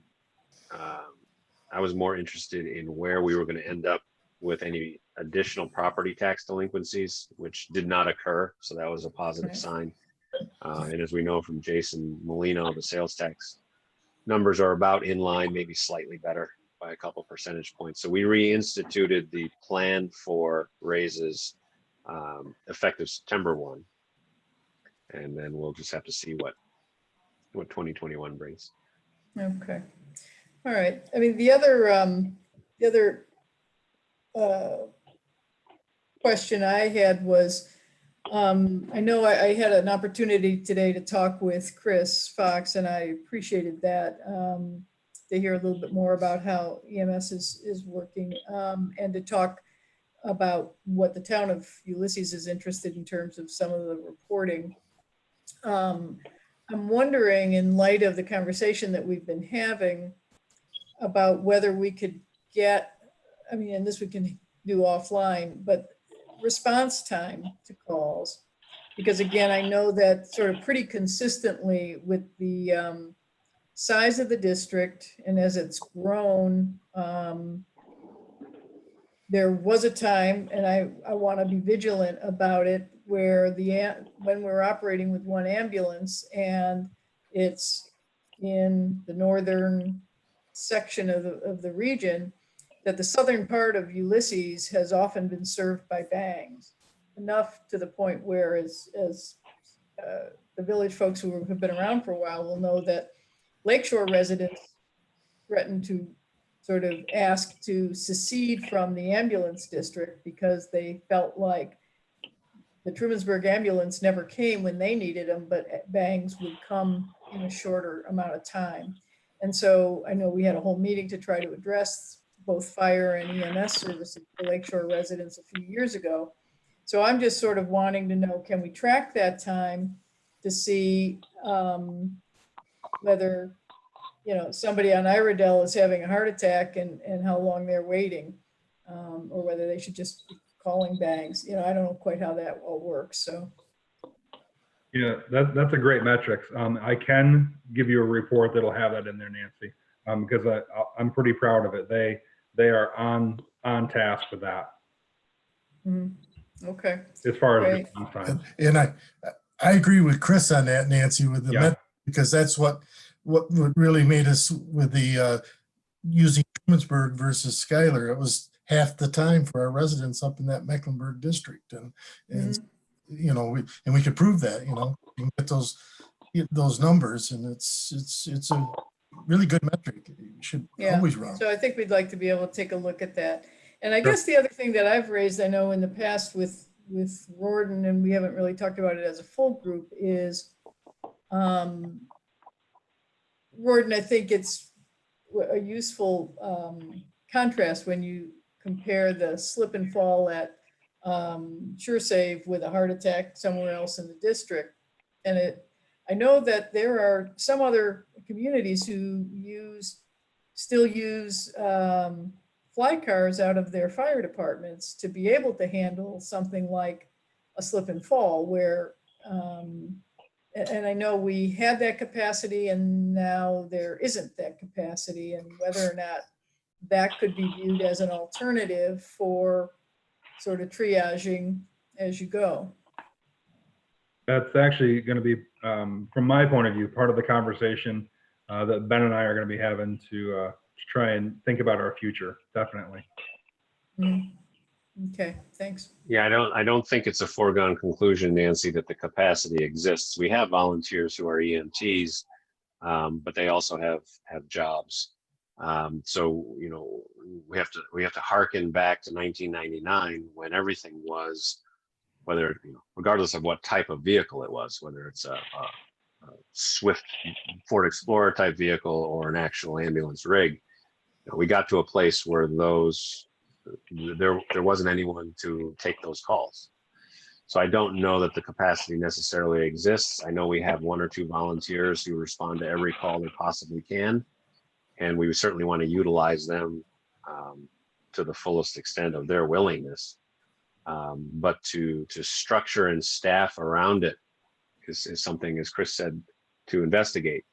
in where we were going to end up with any additional property tax delinquencies, which did not occur. So that was a positive Right. sign. And as we know from Jason Molino, the sales tax numbers are about in line, maybe slightly better by a couple percentage points. So we reinstituted the plan for raises effective September 1. And then we'll just have to see what 2021 brings. Okay, all right. I mean, the other question I had was, I know I had an opportunity today to talk with Chris Fox, and I appreciated that, to hear a little bit more about how EMS is working, and to talk about what the town of Ulysses is interested in terms of some of the reporting. I'm wondering, in light of the conversation that we've been having about whether we could get, I mean, and this we can do offline, but response time to calls. Because again, I know that sort of pretty consistently with the size of the district and as it's grown, there was a time, and I want to be vigilant about it, where when we're operating with one ambulance and it's in the northern section of the region, that the southern part of Ulysses has often been served by bangs, enough to the point where as the village folks who have been around for a while will know that Lakeshore residents threatened to sort of ask to secede from the ambulance district because they felt like the Trumansburg ambulance never came when they needed them, but bangs would come in a shorter amount of time. And so I know we had a whole meeting to try to address both fire and EMS services for Lakeshore residents a few years ago. So I'm just sort of wanting to know, can we track that time to see whether, you know, somebody on Iredell is having a heart attack and how long they're waiting, or whether they should just be calling bangs. You know, I don't know quite how that all works, so. Yeah, that's a great metrics. I can give you a report that'll have that in there, Nancy, because I'm pretty proud of it. They are on task with that. Okay. As far as Great. response time. And I agree with Chris on that, Nancy, with the Yeah. because that's what really made us with the using Trumansburg versus Schuyler. It was half the time for our residents up in that Mecklenburg district, and you know, we could prove that, you know, you can get those numbers, and it's a really good metric. You should always run. So I think we'd like to be able to take a look at that. And I guess the other thing that I've raised, I know in the past with Rorden, and we haven't really talked about it as a full group, is Rorden, I think it's a useful contrast when you compare the slip and fall at SureSave with a heart attack somewhere else in the district. And I know that there are some other communities who still use fly cars out of their fire departments to be able to handle something like a slip and fall, where and I know we had that capacity and now there isn't that capacity, and whether or not that could be viewed as an alternative for sort of triaging as you go. That's actually going to be, from my point of view, part of the conversation that Ben and I are going to be having to try and think about our future. Definitely. Okay, thanks. Yeah, I don't think it's a foregone conclusion, Nancy, that the capacity exists. We have volunteers who are EMTs, but they also have jobs. So, you know, we have to hearken back to 1999 when everything was, whether, you know, regardless of what type of vehicle it was, whether it's a Swift Ford Explorer type vehicle or an actual ambulance rig, you know, we got to a place where there wasn't anyone to take those calls. So I don't know that the capacity necessarily exists. I know we have one or two volunteers who respond to every call they possibly can, and we certainly want to utilize them to the fullest extent of their willingness. But to structure and staff around it is something, as Chris said, to investigate,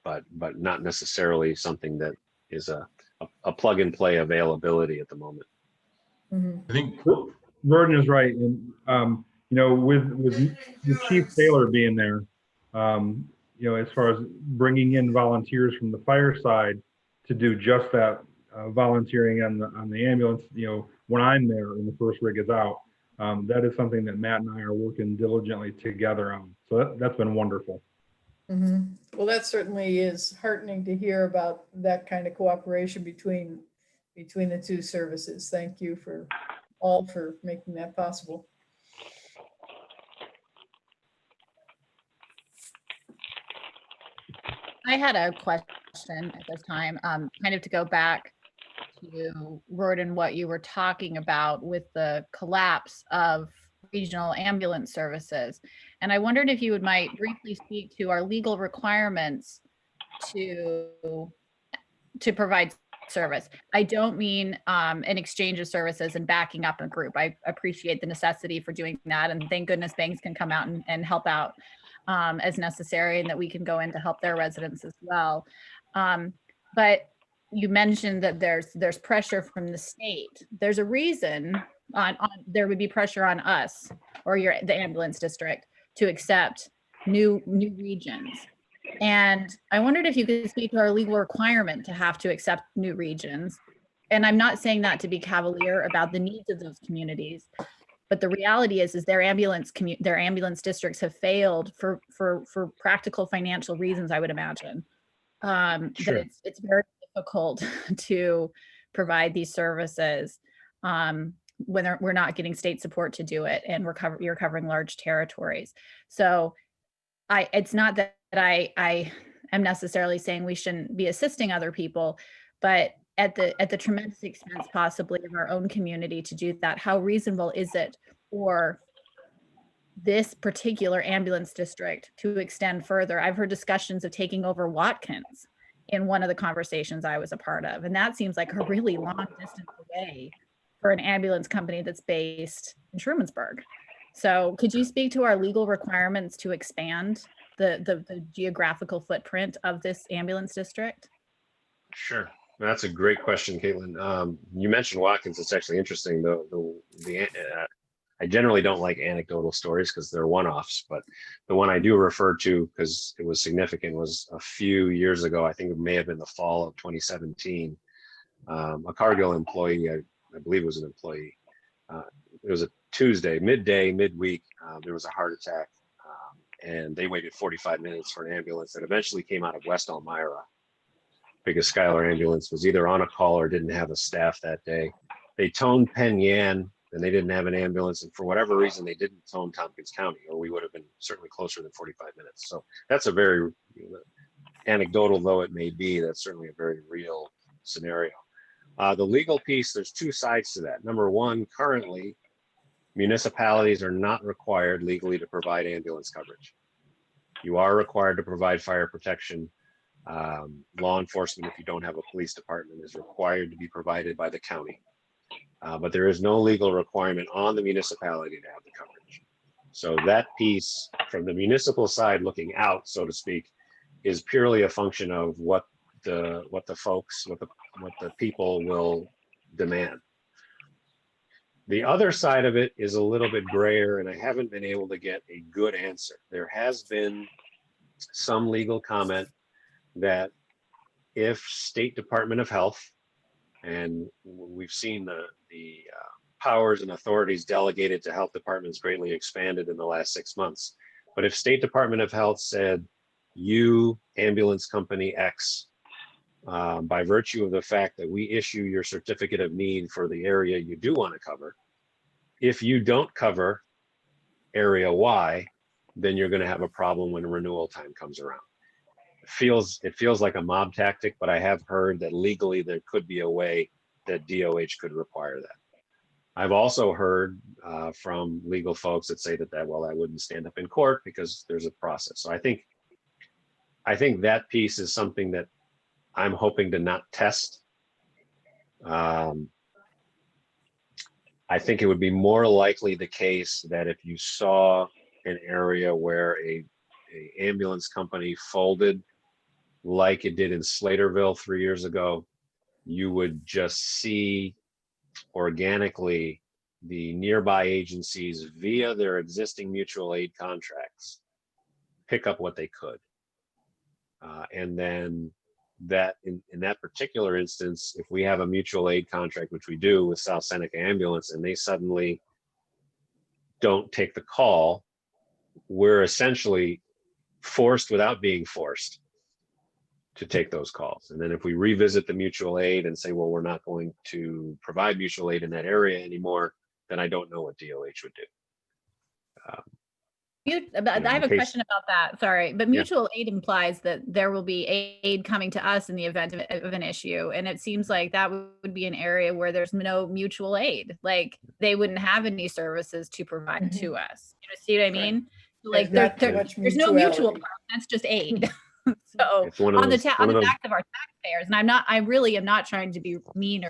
but not necessarily something that is a plug and play availability at the moment. I think Rorden is right, and you know, with Chief Taylor being there, you know, as far as bringing in volunteers from the fire side to do just that, volunteering on the ambulance, you know, when I'm there and the first rig is out, that is something that Matt and I are working diligently together on. So that's been wonderful. Well, that certainly is heartening to hear about that kind of cooperation between between the two services. Thank you for all for making that possible. I had a question at this time, kind of to go back to Gordon, what you were talking about with the collapse of regional ambulance services. And I wondered if you might briefly speak to our legal requirements to provide service. I don't mean an exchange of services and backing up a group. I appreciate the necessity for doing that. And thank goodness banks can come out and help out as necessary, and that we can go in to help their residents as well. But you mentioned that there's pressure from the state. There's a reason on there would be pressure on us or the ambulance district to accept new regions. And I wondered if you could speak to our legal requirement to have to accept new regions. And I'm not saying that to be cavalier about the needs of those communities, but the reality is their ambulance districts have failed for practical financial reasons, I would imagine. Sure. That it's very difficult to provide these services when we're not getting state support to do it, and you're covering large territories. So it's not that I am necessarily saying we shouldn't be assisting other people, but at the tremendous expense possibly of our own community to do that, how reasonable is it for this particular ambulance district to extend further? I've heard discussions of taking over Watkins in one of the conversations I was a part of, and that seems like a really long distance away for an ambulance company that's based in Trumansburg. So could you speak to our legal requirements to expand the geographical footprint of this ambulance district? Sure. That's a great question, Caitlin. You mentioned Watkins. It's actually interesting. I generally don't like anecdotal stories because they're one-offs, but the one I do refer to because it was significant was a few years ago. I think it may have been the fall of 2017. A Cargill employee, I believe it was an employee. It was a Tuesday, midweek. There was a heart attack, and they waited 45 minutes for an ambulance that eventually came out of West Elmira because Skylar Ambulance was either on a call or didn't have a staff that day. They toned Penn Yan, and they didn't have an ambulance, and for whatever reason, they didn't tone Tompkins County, or we would have been certainly closer than 45 minutes. So that's a very anecdotal, though it may be, that's certainly a very real scenario. The legal piece, there's two sides to that. Number one, currently, municipalities are not required legally to provide ambulance coverage. You are required to provide fire protection. Law enforcement, if you don't have a police department, is required to be provided by the county. But there is no legal requirement on the municipality to have the coverage. So that piece from the municipal side looking out, so to speak, is purely a function of what the people will demand. The other side of it is a little bit grayer, and I haven't been able to get a good answer. There has been some legal comment that if State Department of Health, and we've seen the powers and authorities delegated to health departments greatly expanded in the last 6 months. But if State Department of Health said, you ambulance company X, by virtue of the fact that we issue your certificate of need for the area you do want to cover, if you don't cover area Y, then you're going to have a problem when renewal time comes around. It feels like a mob tactic, but I have heard that legally there could be a way that DOH could require that. I've also heard from legal folks that say that wouldn't stand up in court because there's a process. So I think that piece is something that I'm hoping to not test. I think it would be more likely the case that if you saw an area where a ambulance company folded like it did in Slaterville 3 years ago, you would just see organically the nearby agencies via their existing mutual aid contracts pick up what they could. And then that in that particular instance, if we have a mutual aid contract, which we do with South Seneca Ambulance, and they suddenly don't take the call, we're essentially forced without being forced to take those calls. And then if we revisit the mutual aid and say, well, we're not going to provide mutual aid in that area anymore, then I don't know what DOH would do. I have a case- question about that. Sorry, but Yeah. mutual aid implies that there will be aid coming to us in the event of an issue. And it seems like that would be an area where there's no mutual aid. Like they wouldn't have any services to provide to us. You know, see what I mean? Like There's not too much there's no mutual, mutuality. that's just aid. So It's one of on the those- on one of the those- backs of our taxpayers, and I really am not trying to be mean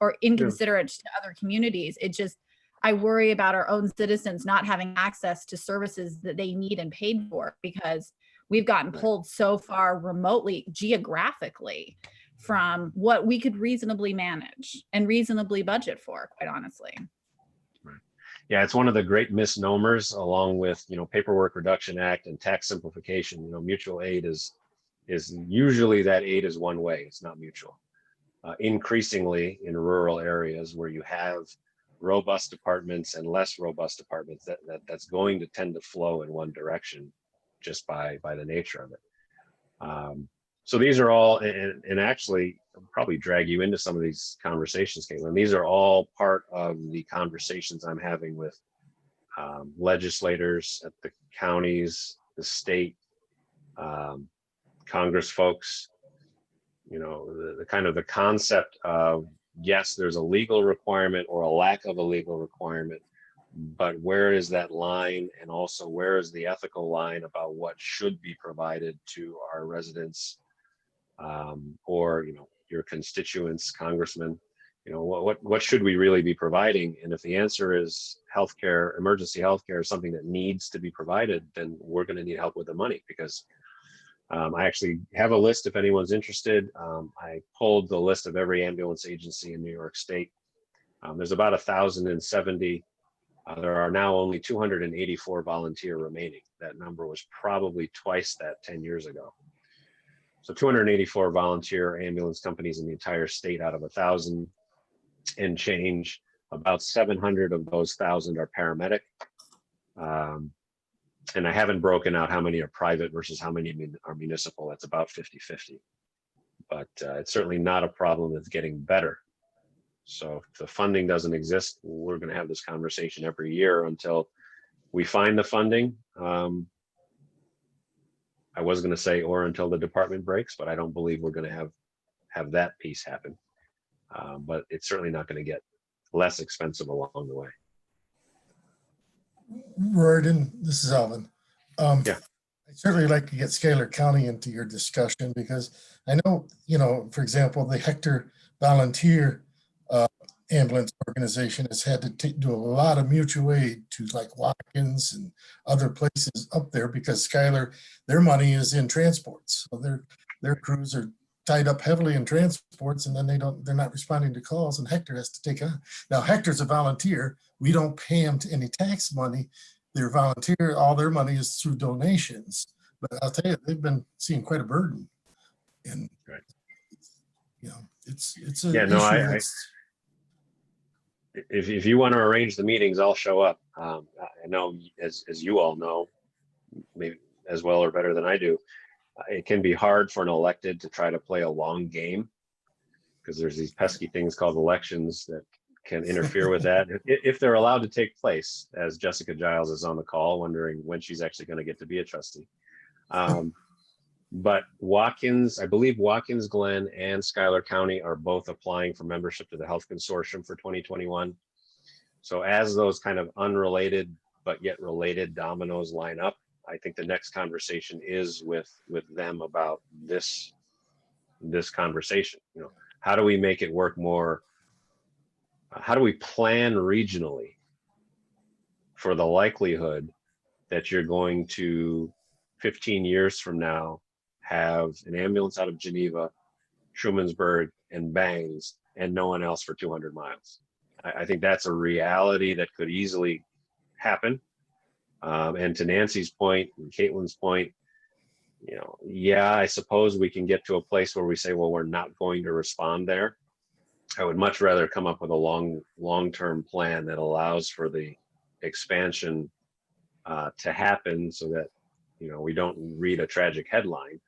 or inconsiderate to other communities. It just, I worry about our own citizens not having access to services that they need and paid for because we've gotten pulled so far remotely geographically from what we could reasonably manage and reasonably budget for, quite honestly. Yeah, it's one of the great misnomers along with, Paperwork Reduction Act and tax simplification. Mutual aid is usually that aid is one way. It's not mutual. Increasingly in rural areas where you have robust departments and less robust departments, that's going to tend to flow in one direction just by the nature of it. So these are all, and actually I'll probably drag you into some of these conversations, Caitlin. These are all part of the conversations I'm having with legislators at the counties, the state, Congress folks. The kind of the concept of, yes, there's a legal requirement or a lack of a legal requirement, but where is that line? And also where is the ethical line about what should be provided to our residents or, your constituents, congressmen? What should we really be providing? And if the answer is healthcare, emergency healthcare is something that needs to be provided, then we're going to need help with the money because I actually have a list if anyone's interested. I pulled the list of every ambulance agency in New York State. There's about 1,070. There are now only 284 volunteer remaining. That number was probably twice that 10 years ago. So 284 volunteer ambulance companies in the entire state out of 1,000 and change. About 700 of those 1,000 are paramedic. And I haven't broken out how many are private versus how many are municipal. That's about 50-50. But it's certainly not a problem that's getting better. So if the funding doesn't exist, we're going to have this conversation every year until we find the funding. I was going to say, or until the department breaks, but I don't believe we're going to have that piece happen. But it's certainly not going to get less expensive along the way. Royden, this is Alvin. Yeah. I'd certainly like to get Schuyler County into your discussion because I know, for example, the Hector Volunteer Ambulance Organization has had to do a lot of mutual aid to like Watkins and other places up there because Schuyler, their money is in transports. So their crews are tied up heavily in transports and then they're not responding to calls and Hector has to take on. Now Hector's a volunteer. We don't pay them any tax money. They're volunteer, all their money is through donations. But I'll tell you, they've been seeing quite a burden. And right. It's a yeah, no, issue if you want to arrange the meetings, I'll show up. I know, as you all know, maybe as well or better than I do, it can be hard for an elected to try to play a long game because there's these pesky things called elections that can interfere with that if they're allowed to take place, as Jessica Giles is on the call wondering when she's actually going to get to be a trustee. But Watkins, I believe Watkins Glen and Schuyler County are both applying for membership to the Health Consortium for 2021. So as those kind of unrelated but yet related dominoes line up, I think the next conversation is with them about this conversation. How do we make it work more? How do we plan regionally for the likelihood that you're going to 15 years from now have an ambulance out of Geneva, Trumansburg, and Bangs, and no one else for 200 miles? I think that's a reality that could easily happen. And to Nancy's point and Caitlin's point, yeah, I suppose we can get to a place where we say, well, we're not going to respond there. I would much rather come up with a long-term plan that allows for the expansion to happen so that, we don't read a tragic headline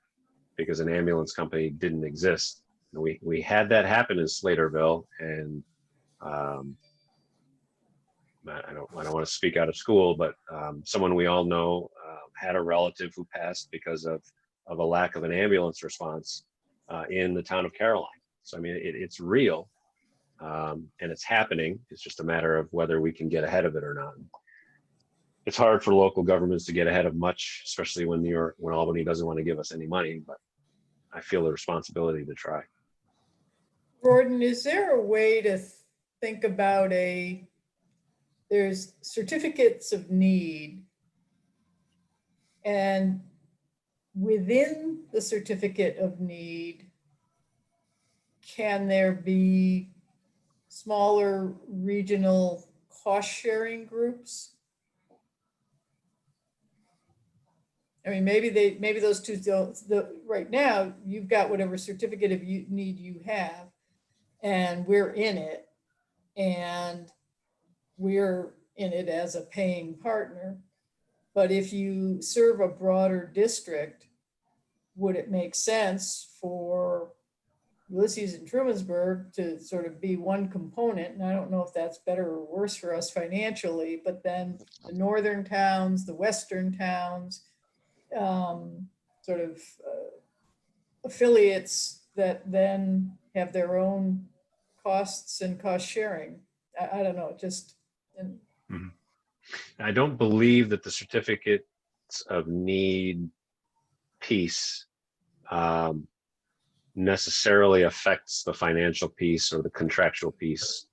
because an ambulance company didn't exist. We had that happen in Slaterville, and I don't want to speak out of school, but someone we all know had a relative who passed because of a lack of an ambulance response in the town of Caroline. So I mean, it's real, and it's happening. It's just a matter of whether we can get ahead of it or not. It's hard for local governments to get ahead of much, especially when Albany doesn't want to give us any money, but I feel the responsibility to try. Gordon, is there a way to think about there's certificates of need, and within the certificate of need, can there be smaller regional cost sharing groups? I mean, maybe those two don't, right now, you've got whatever certificate of need you have, and we're in it, and we're in it as a paying partner. But if you serve a broader district, would it make sense for Ulysses and Trumansburg to sort of be one component? And I don't know if that's better or worse for us financially, but then the northern towns, the western towns, sort of affiliates that then have their own costs and cost sharing. I don't know, just. I don't believe that the certificates of need piece necessarily affects the financial piece or the contractual piece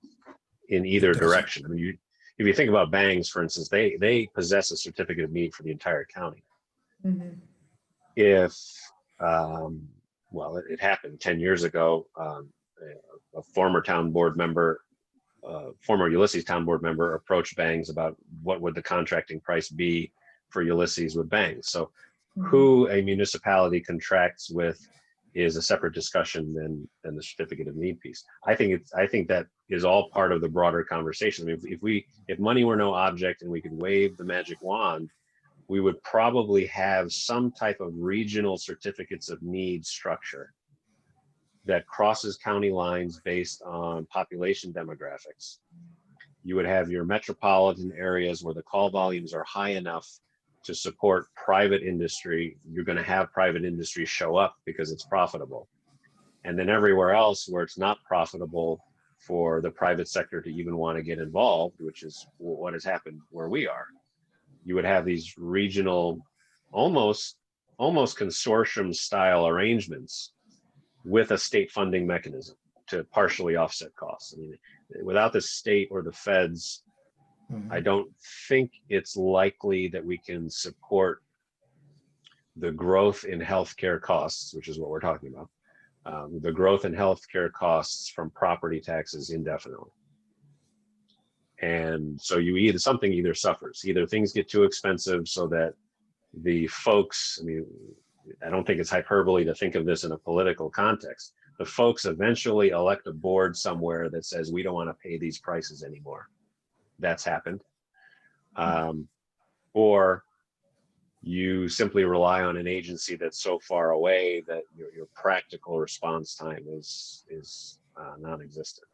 in either direction. I mean, if you think about Bangs, for instance, they possess a certificate of need for the entire county. Mm-hmm. If, well, it happened 10 years ago, a former town board member, former Ulysses town board member approached Bangs about what would the contracting price be for Ulysses with Bangs. So who a municipality contracts with is a separate discussion than the certificate of need piece. I think that is all part of the broader conversation. I mean, if money were no object and we could wave the magic wand, we would probably have some type of regional certificates of need structure that crosses county lines based on population demographics. You would have your metropolitan areas where the call volumes are high enough to support private industry. You're going to have private industry show up because it's profitable. And then everywhere else where it's not profitable for the private sector to even want to get involved, which is what has happened where we are, you would have these regional, almost consortium style arrangements with a state funding mechanism to partially offset costs. I mean, without the state or the feds, I don't think it's likely that we can support the growth in healthcare costs, which is what we're talking about, the growth in healthcare costs from property taxes indefinitely. And so something either suffers, either things get too expensive so that the folks, I mean, I don't think it's hyperbole to think of this in a political context. The folks eventually elect a board somewhere that says, we don't want to pay these prices anymore. That's happened. Or you simply rely on an agency that's so far away that your practical response time is non-existent.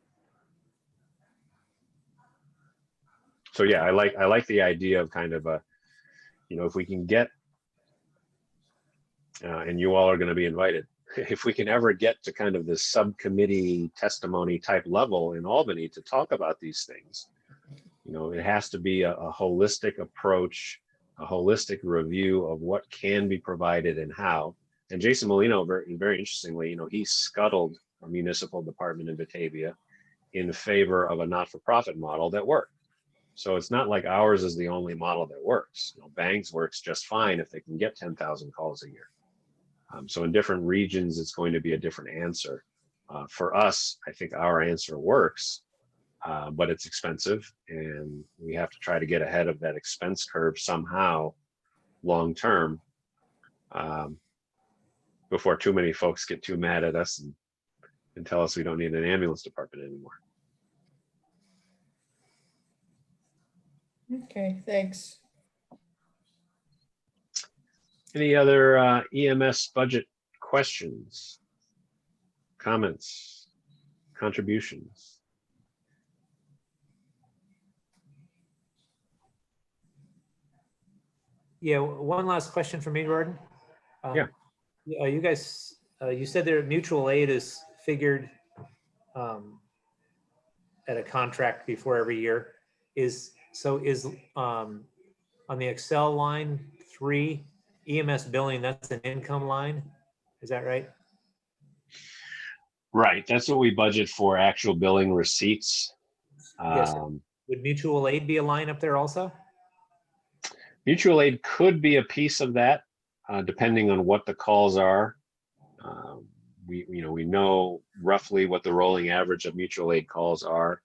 So yeah, I like the idea of kind of a, if we can get, and you all are going to be invited, if we can ever get to kind of this subcommittee testimony type level in Albany to talk about these things, it has to be a holistic approach, a holistic review of what can be provided and how. And Jason Molino, very interestingly, he scuttled a municipal department in Batavia in favor of a not-for-profit model that worked. So it's not like ours is the only model that works. Bangs works just fine if they can get 10,000 calls a year. So in different regions, it's going to be a different answer. For us, I think our answer works, but it's expensive, and we have to try to get ahead of that expense curve somehow long-term before too many folks get too mad at us and tell us we don't need an ambulance department anymore. Okay, thanks. Any other EMS budget questions, comments, contributions? Yeah, one last question for me, Gordon. Yeah. You guys, you said that mutual aid is figured at a contract before every year. Is on the Excel line 3, EMS billing, that's an income line? Is that right? Right, that's what we budget for, actual billing receipts. Yes. Would mutual aid be a line up there also? Mutual aid could be a piece of that, depending on what the calls are. We know roughly what the rolling average of mutual aid calls are.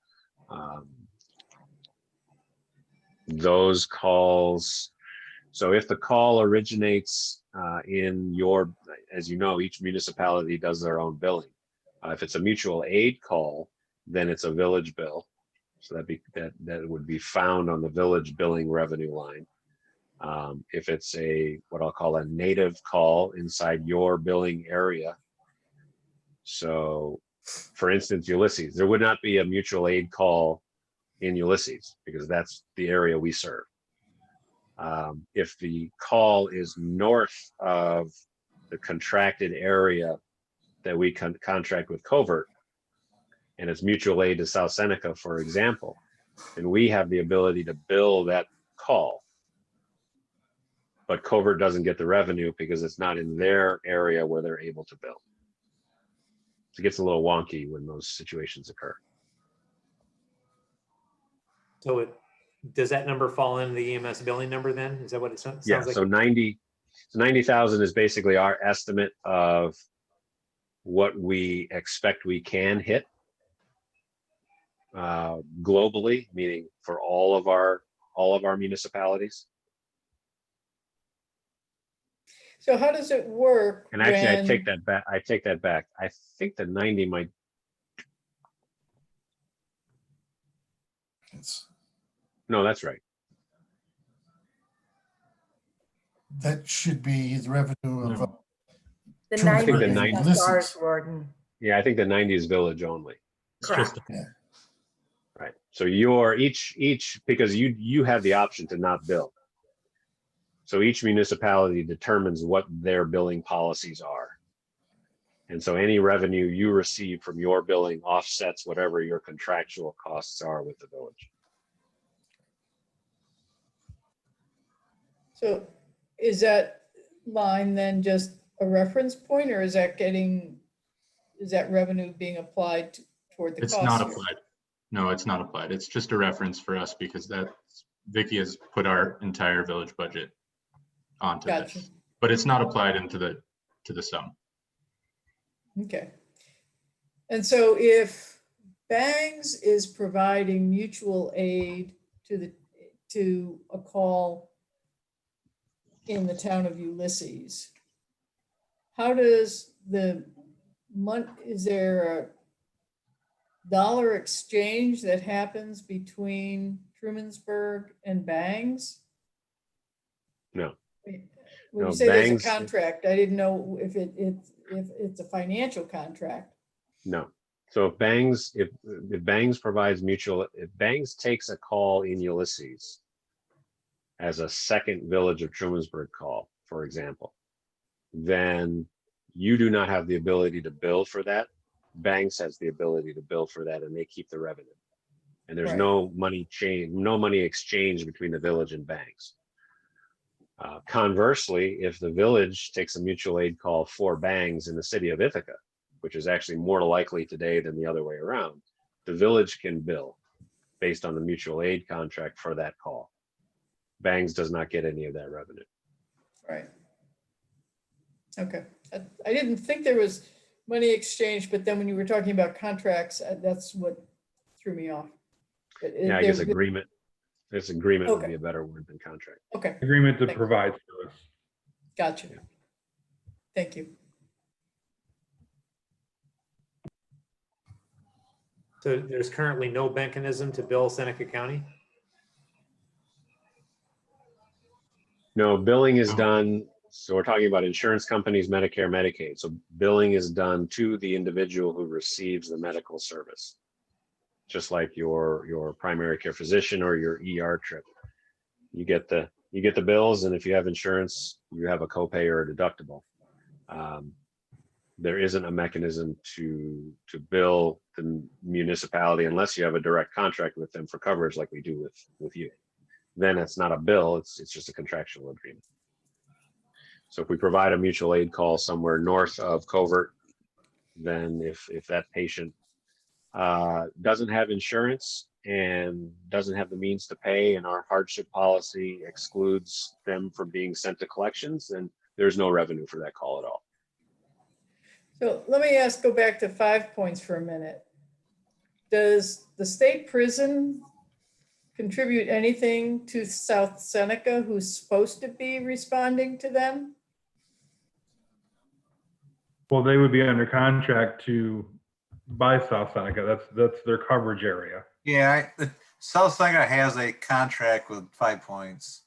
Those calls, so if the call originates in your, as you know, each municipality does their own billing. If it's a mutual aid call, then it's a village bill. So that would be found on the village billing revenue line. If it's what I'll call a native call inside your billing area. So for instance, Ulysses, there would not be a mutual aid call in Ulysses because that's the area we serve. If the call is north of the contracted area that we contract with Covert, and it's mutual aid to South Seneca, for example, then we have the ability to bill that call. But Covert doesn't get the revenue because it's not in their area where they're able to bill. So it gets a little wonky when those situations occur. So does that number fall into the EMS billing number then? Is that what it sounds Yeah, like? so 90,000 is basically our estimate of what we expect we can hit globally, meaning for all of our municipalities. So how does it work? And actually, I when- take that back. I think the 90 might. No, that's right. That should be the revenue of. The I think the 90 90 is ours, Gordon. Yeah, I think the 90 is village only. Correct. Right. So you're each because you have the option to not bill. So each municipality determines what their billing policies are. And so any revenue you receive from your billing offsets whatever your contractual costs are with the village. So is that line then just a reference point, or is that revenue being applied toward the cost? It's not here? applied. No, it's not applied. It's just a reference for us because Vicky has put our entire village budget onto Gotcha. this, but it's not applied into the sum. Okay. And so if Bangs is providing mutual aid to a call in the town of Ulysses, how does is there a dollar exchange that happens between Trumansburg and Bangs? No. When No, you say there's a Bangs- contract, I didn't know if it's a financial contract. No. So if Bangs provides if Bangs takes a call in Ulysses as a second Village of Trumansburg call, for example, then you do not have the ability to bill for that. Bangs has the ability to bill for that, and they keep the revenue. And there's Right. no money exchange between the village and Bangs. Conversely, if the village takes a mutual aid call for Bangs in the city of Ithaca, which is actually more likely today than the other way around, the village can bill based on the mutual aid contract for that call. Bangs does not get any of that revenue. Right. Okay. I didn't think there was money exchange, but then when you were talking about contracts, that's what threw me off. Yeah, I guess agreement. This agreement would Okay. be a better word than contract. Okay, Agreement to Thank you. provide service. gotcha. Thank you. So there's currently no mechanism to bill Seneca County? No, billing is done So we're talking about insurance companies, Medicare, Medicaid. So billing is done to the individual who receives the medical service, just like your primary care physician or your ER trip. You get the bills, and if you have insurance, you have a copay or a deductible. There isn't a mechanism to bill the municipality unless you have a direct contract with them for coverage, like we do with you. Then it's not a bill; it's just a contractual agreement. So if we provide a mutual aid call somewhere north of Covert, then if that patient doesn't have insurance and doesn't have the means to pay, and our hardship policy excludes them from being sent to collections, then there's no revenue for that call at all. So let me go back to 5 Points for a minute. Does the state prison contribute anything to South Seneca, who's supposed to be responding to them? Well, they would be under contract by South Seneca. That's their coverage area. Yeah, South Seneca has a contract with 5 Points.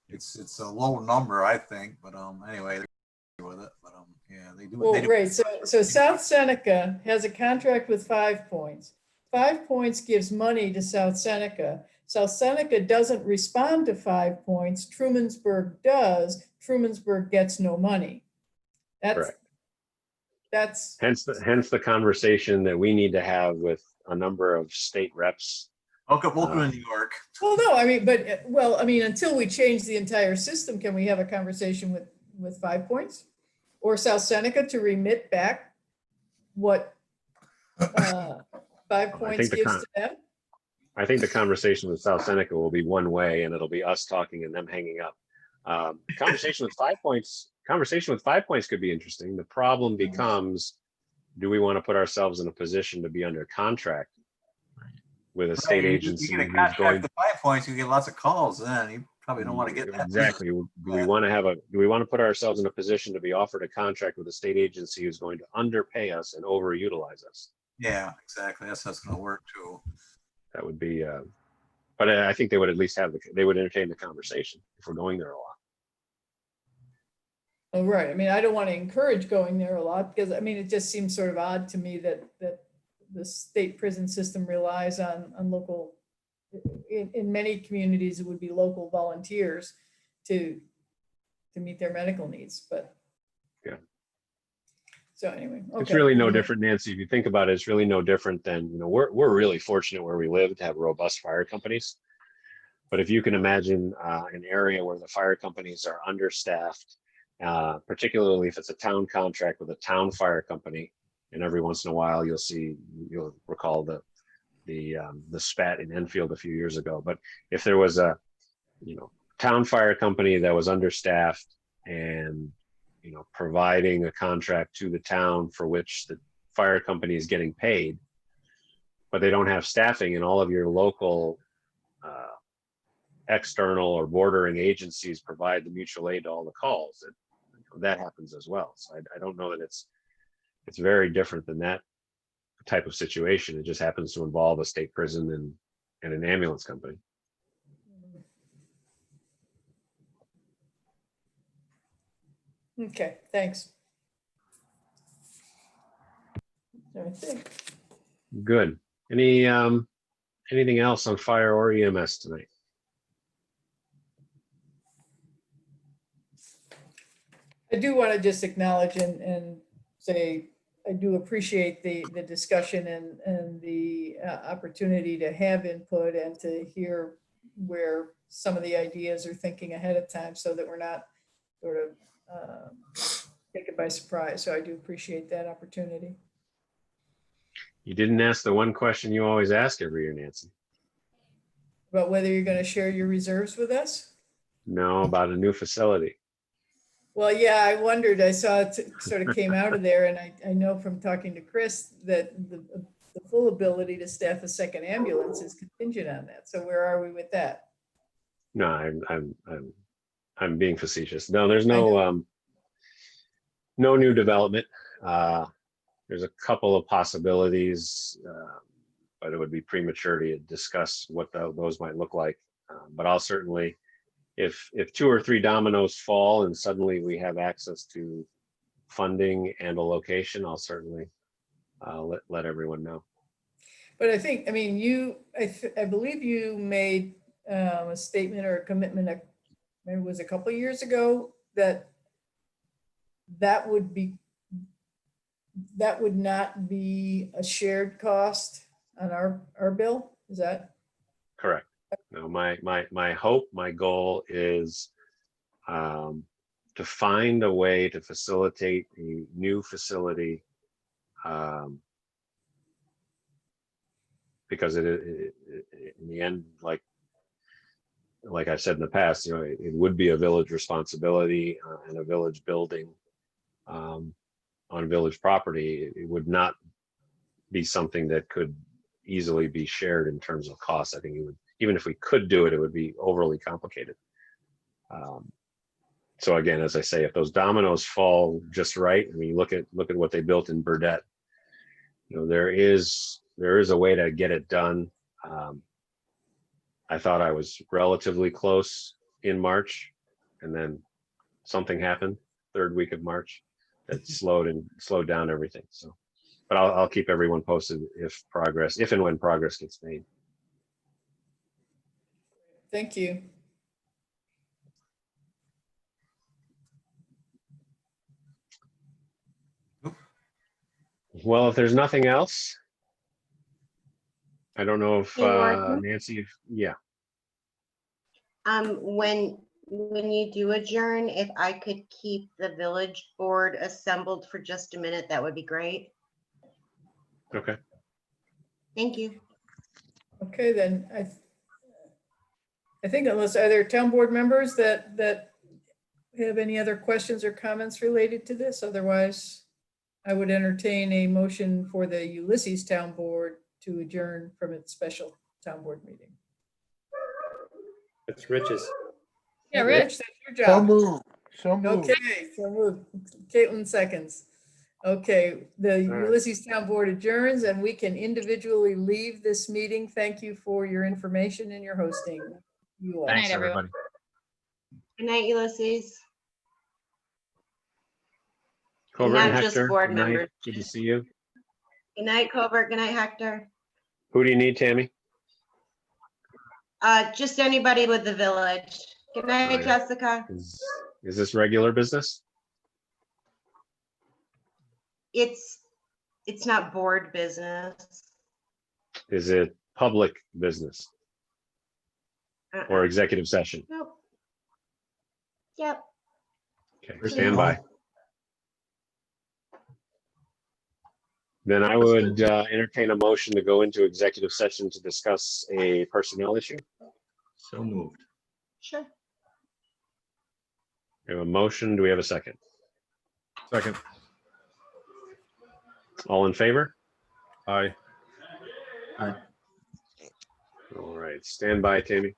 It's a low number, I think, but anyway, they're with it. But yeah, they do. Well, right. So South Seneca has a contract with 5 Points. 5 Points gives money to South Seneca. South Seneca doesn't respond to 5 Points. Trumansburg does. Trumansburg gets no money. Correct. That's hence the conversation that we need to have with a number of state reps. Welcome to New York. Well, no, I mean, until we change the entire system, can we have a conversation with 5 Points or South Seneca to remit back what 5 Points gives to them? I think the conversation with South Seneca will be one way, and it'll be us talking and them hanging up. Conversation with 5 Points could be interesting. The problem becomes, do we want to put ourselves in a position to be under contract with a state agency? You get a contract with 5 Points, you get lots of calls. Then you probably don't want to get that. Exactly. Do we want to put ourselves in a position to be offered a contract with a state agency who's going to underpay us and overutilize us? Yeah, exactly. That's how it's going to work too. That would be. But I think they would at least they would entertain the conversation if we're going there a lot. Oh, right. I mean, I don't want to encourage going there a lot because, I mean, it just seems sort of odd to me that the state prison system relies on local, in many communities, it would be local volunteers to meet their medical needs, but. Yeah. So anyway. It's Okay. really no different, Nancy. If you think about it, it's really no different than, we're really fortunate where we live to have robust fire companies. But if you can imagine an area where the fire companies are understaffed, particularly if it's a town contract with a town fire company, and every once in a while you'll recall the spat in Enfield a few years ago. But if there was a town fire company that was understaffed and providing a contract to the town for which the fire company is getting paid, but they don't have staffing, and all of your local external or bordering agencies provide the mutual aid to all the calls, that happens as well. So I don't know that it's very different than that type of situation. It just happens to involve a state prison and an ambulance company. Okay, thanks. I think. Good. Anything else on fire or EMS tonight? I do want to just acknowledge and say, I do appreciate the discussion and the opportunity to have input and to hear where some of the ideas are thinking ahead of time so that we're not sort of taken by surprise. So I do appreciate that opportunity. You didn't ask the one question you always ask every year, Nancy. About whether you're going to share your reserves with us? No, about a new facility. Well, yeah, I wondered. I saw it sort of came out of there, and I know from talking to Chris that the full ability to staff a second ambulance is contingent on that. So where are we with that? No, I'm being facetious. No, there's no new development. There's a couple of possibilities, but it would be premature to discuss what those might look like. But I'll certainly if 2 or 3 dominoes fall and suddenly we have access to funding and a location, I'll certainly let everyone know. But I think, I mean, I believe you made a statement or a commitment, maybe it was a couple of years ago, that would not be a shared cost on our bill. Is that? Correct. No, my hope, my goal is to find a way to facilitate a new facility, because it in the end, like I said in the past, you know, it would be a village responsibility and a village building on village property. It would not be something that could easily be shared in terms of cost. I think it would, even if we could do it, it would be overly complicated. So again, as I say, if those dominoes fall just right, I mean, look at what they built in Burdette. You know, there is a way to get it done. I thought I was relatively close in March, and then something happened 3rd week of March that slowed down everything. So, but I'll keep everyone posted if and when progress gets made. Thank you. Well, if there's nothing else, I don't know if Hey, Martha? Nancy, yeah. When you do adjourn, if I could keep the village board assembled for just a minute, that would be great. Okay. Thank you. Okay, then I think unless are there town board members that have any other questions or comments related to this? Otherwise, I would entertain a motion for the Ulysses Town Board to adjourn from its special town board meeting. It's Rich's. Yeah, Rich, Rich. that's your So job. moved. So moved. Okay, so moved. Caitlin seconds. Okay, the Ulysses Town Board adjourns and we can individually leave this meeting. Thank you for your information and your hosting. You all. Good night, Thanks, everyone. everybody. Good night, Ulysses. Covert Not and just Hector, board good night. members. Good to see you. Good night, Covert. Good night, Hector. Who do you need, Tammy? Just anybody with the village. Good night, Oh, yeah. Jessica. Is this regular business? It's not board business. Is it public business or executive session? Nope. Yep. Okay, stand by. Then I would entertain a motion to go into executive session to discuss a personnel issue. So moved. Sure. We have a motion. Do we have a second? Second. All in favor? Aye. Aye. All right, stand by, Tammy.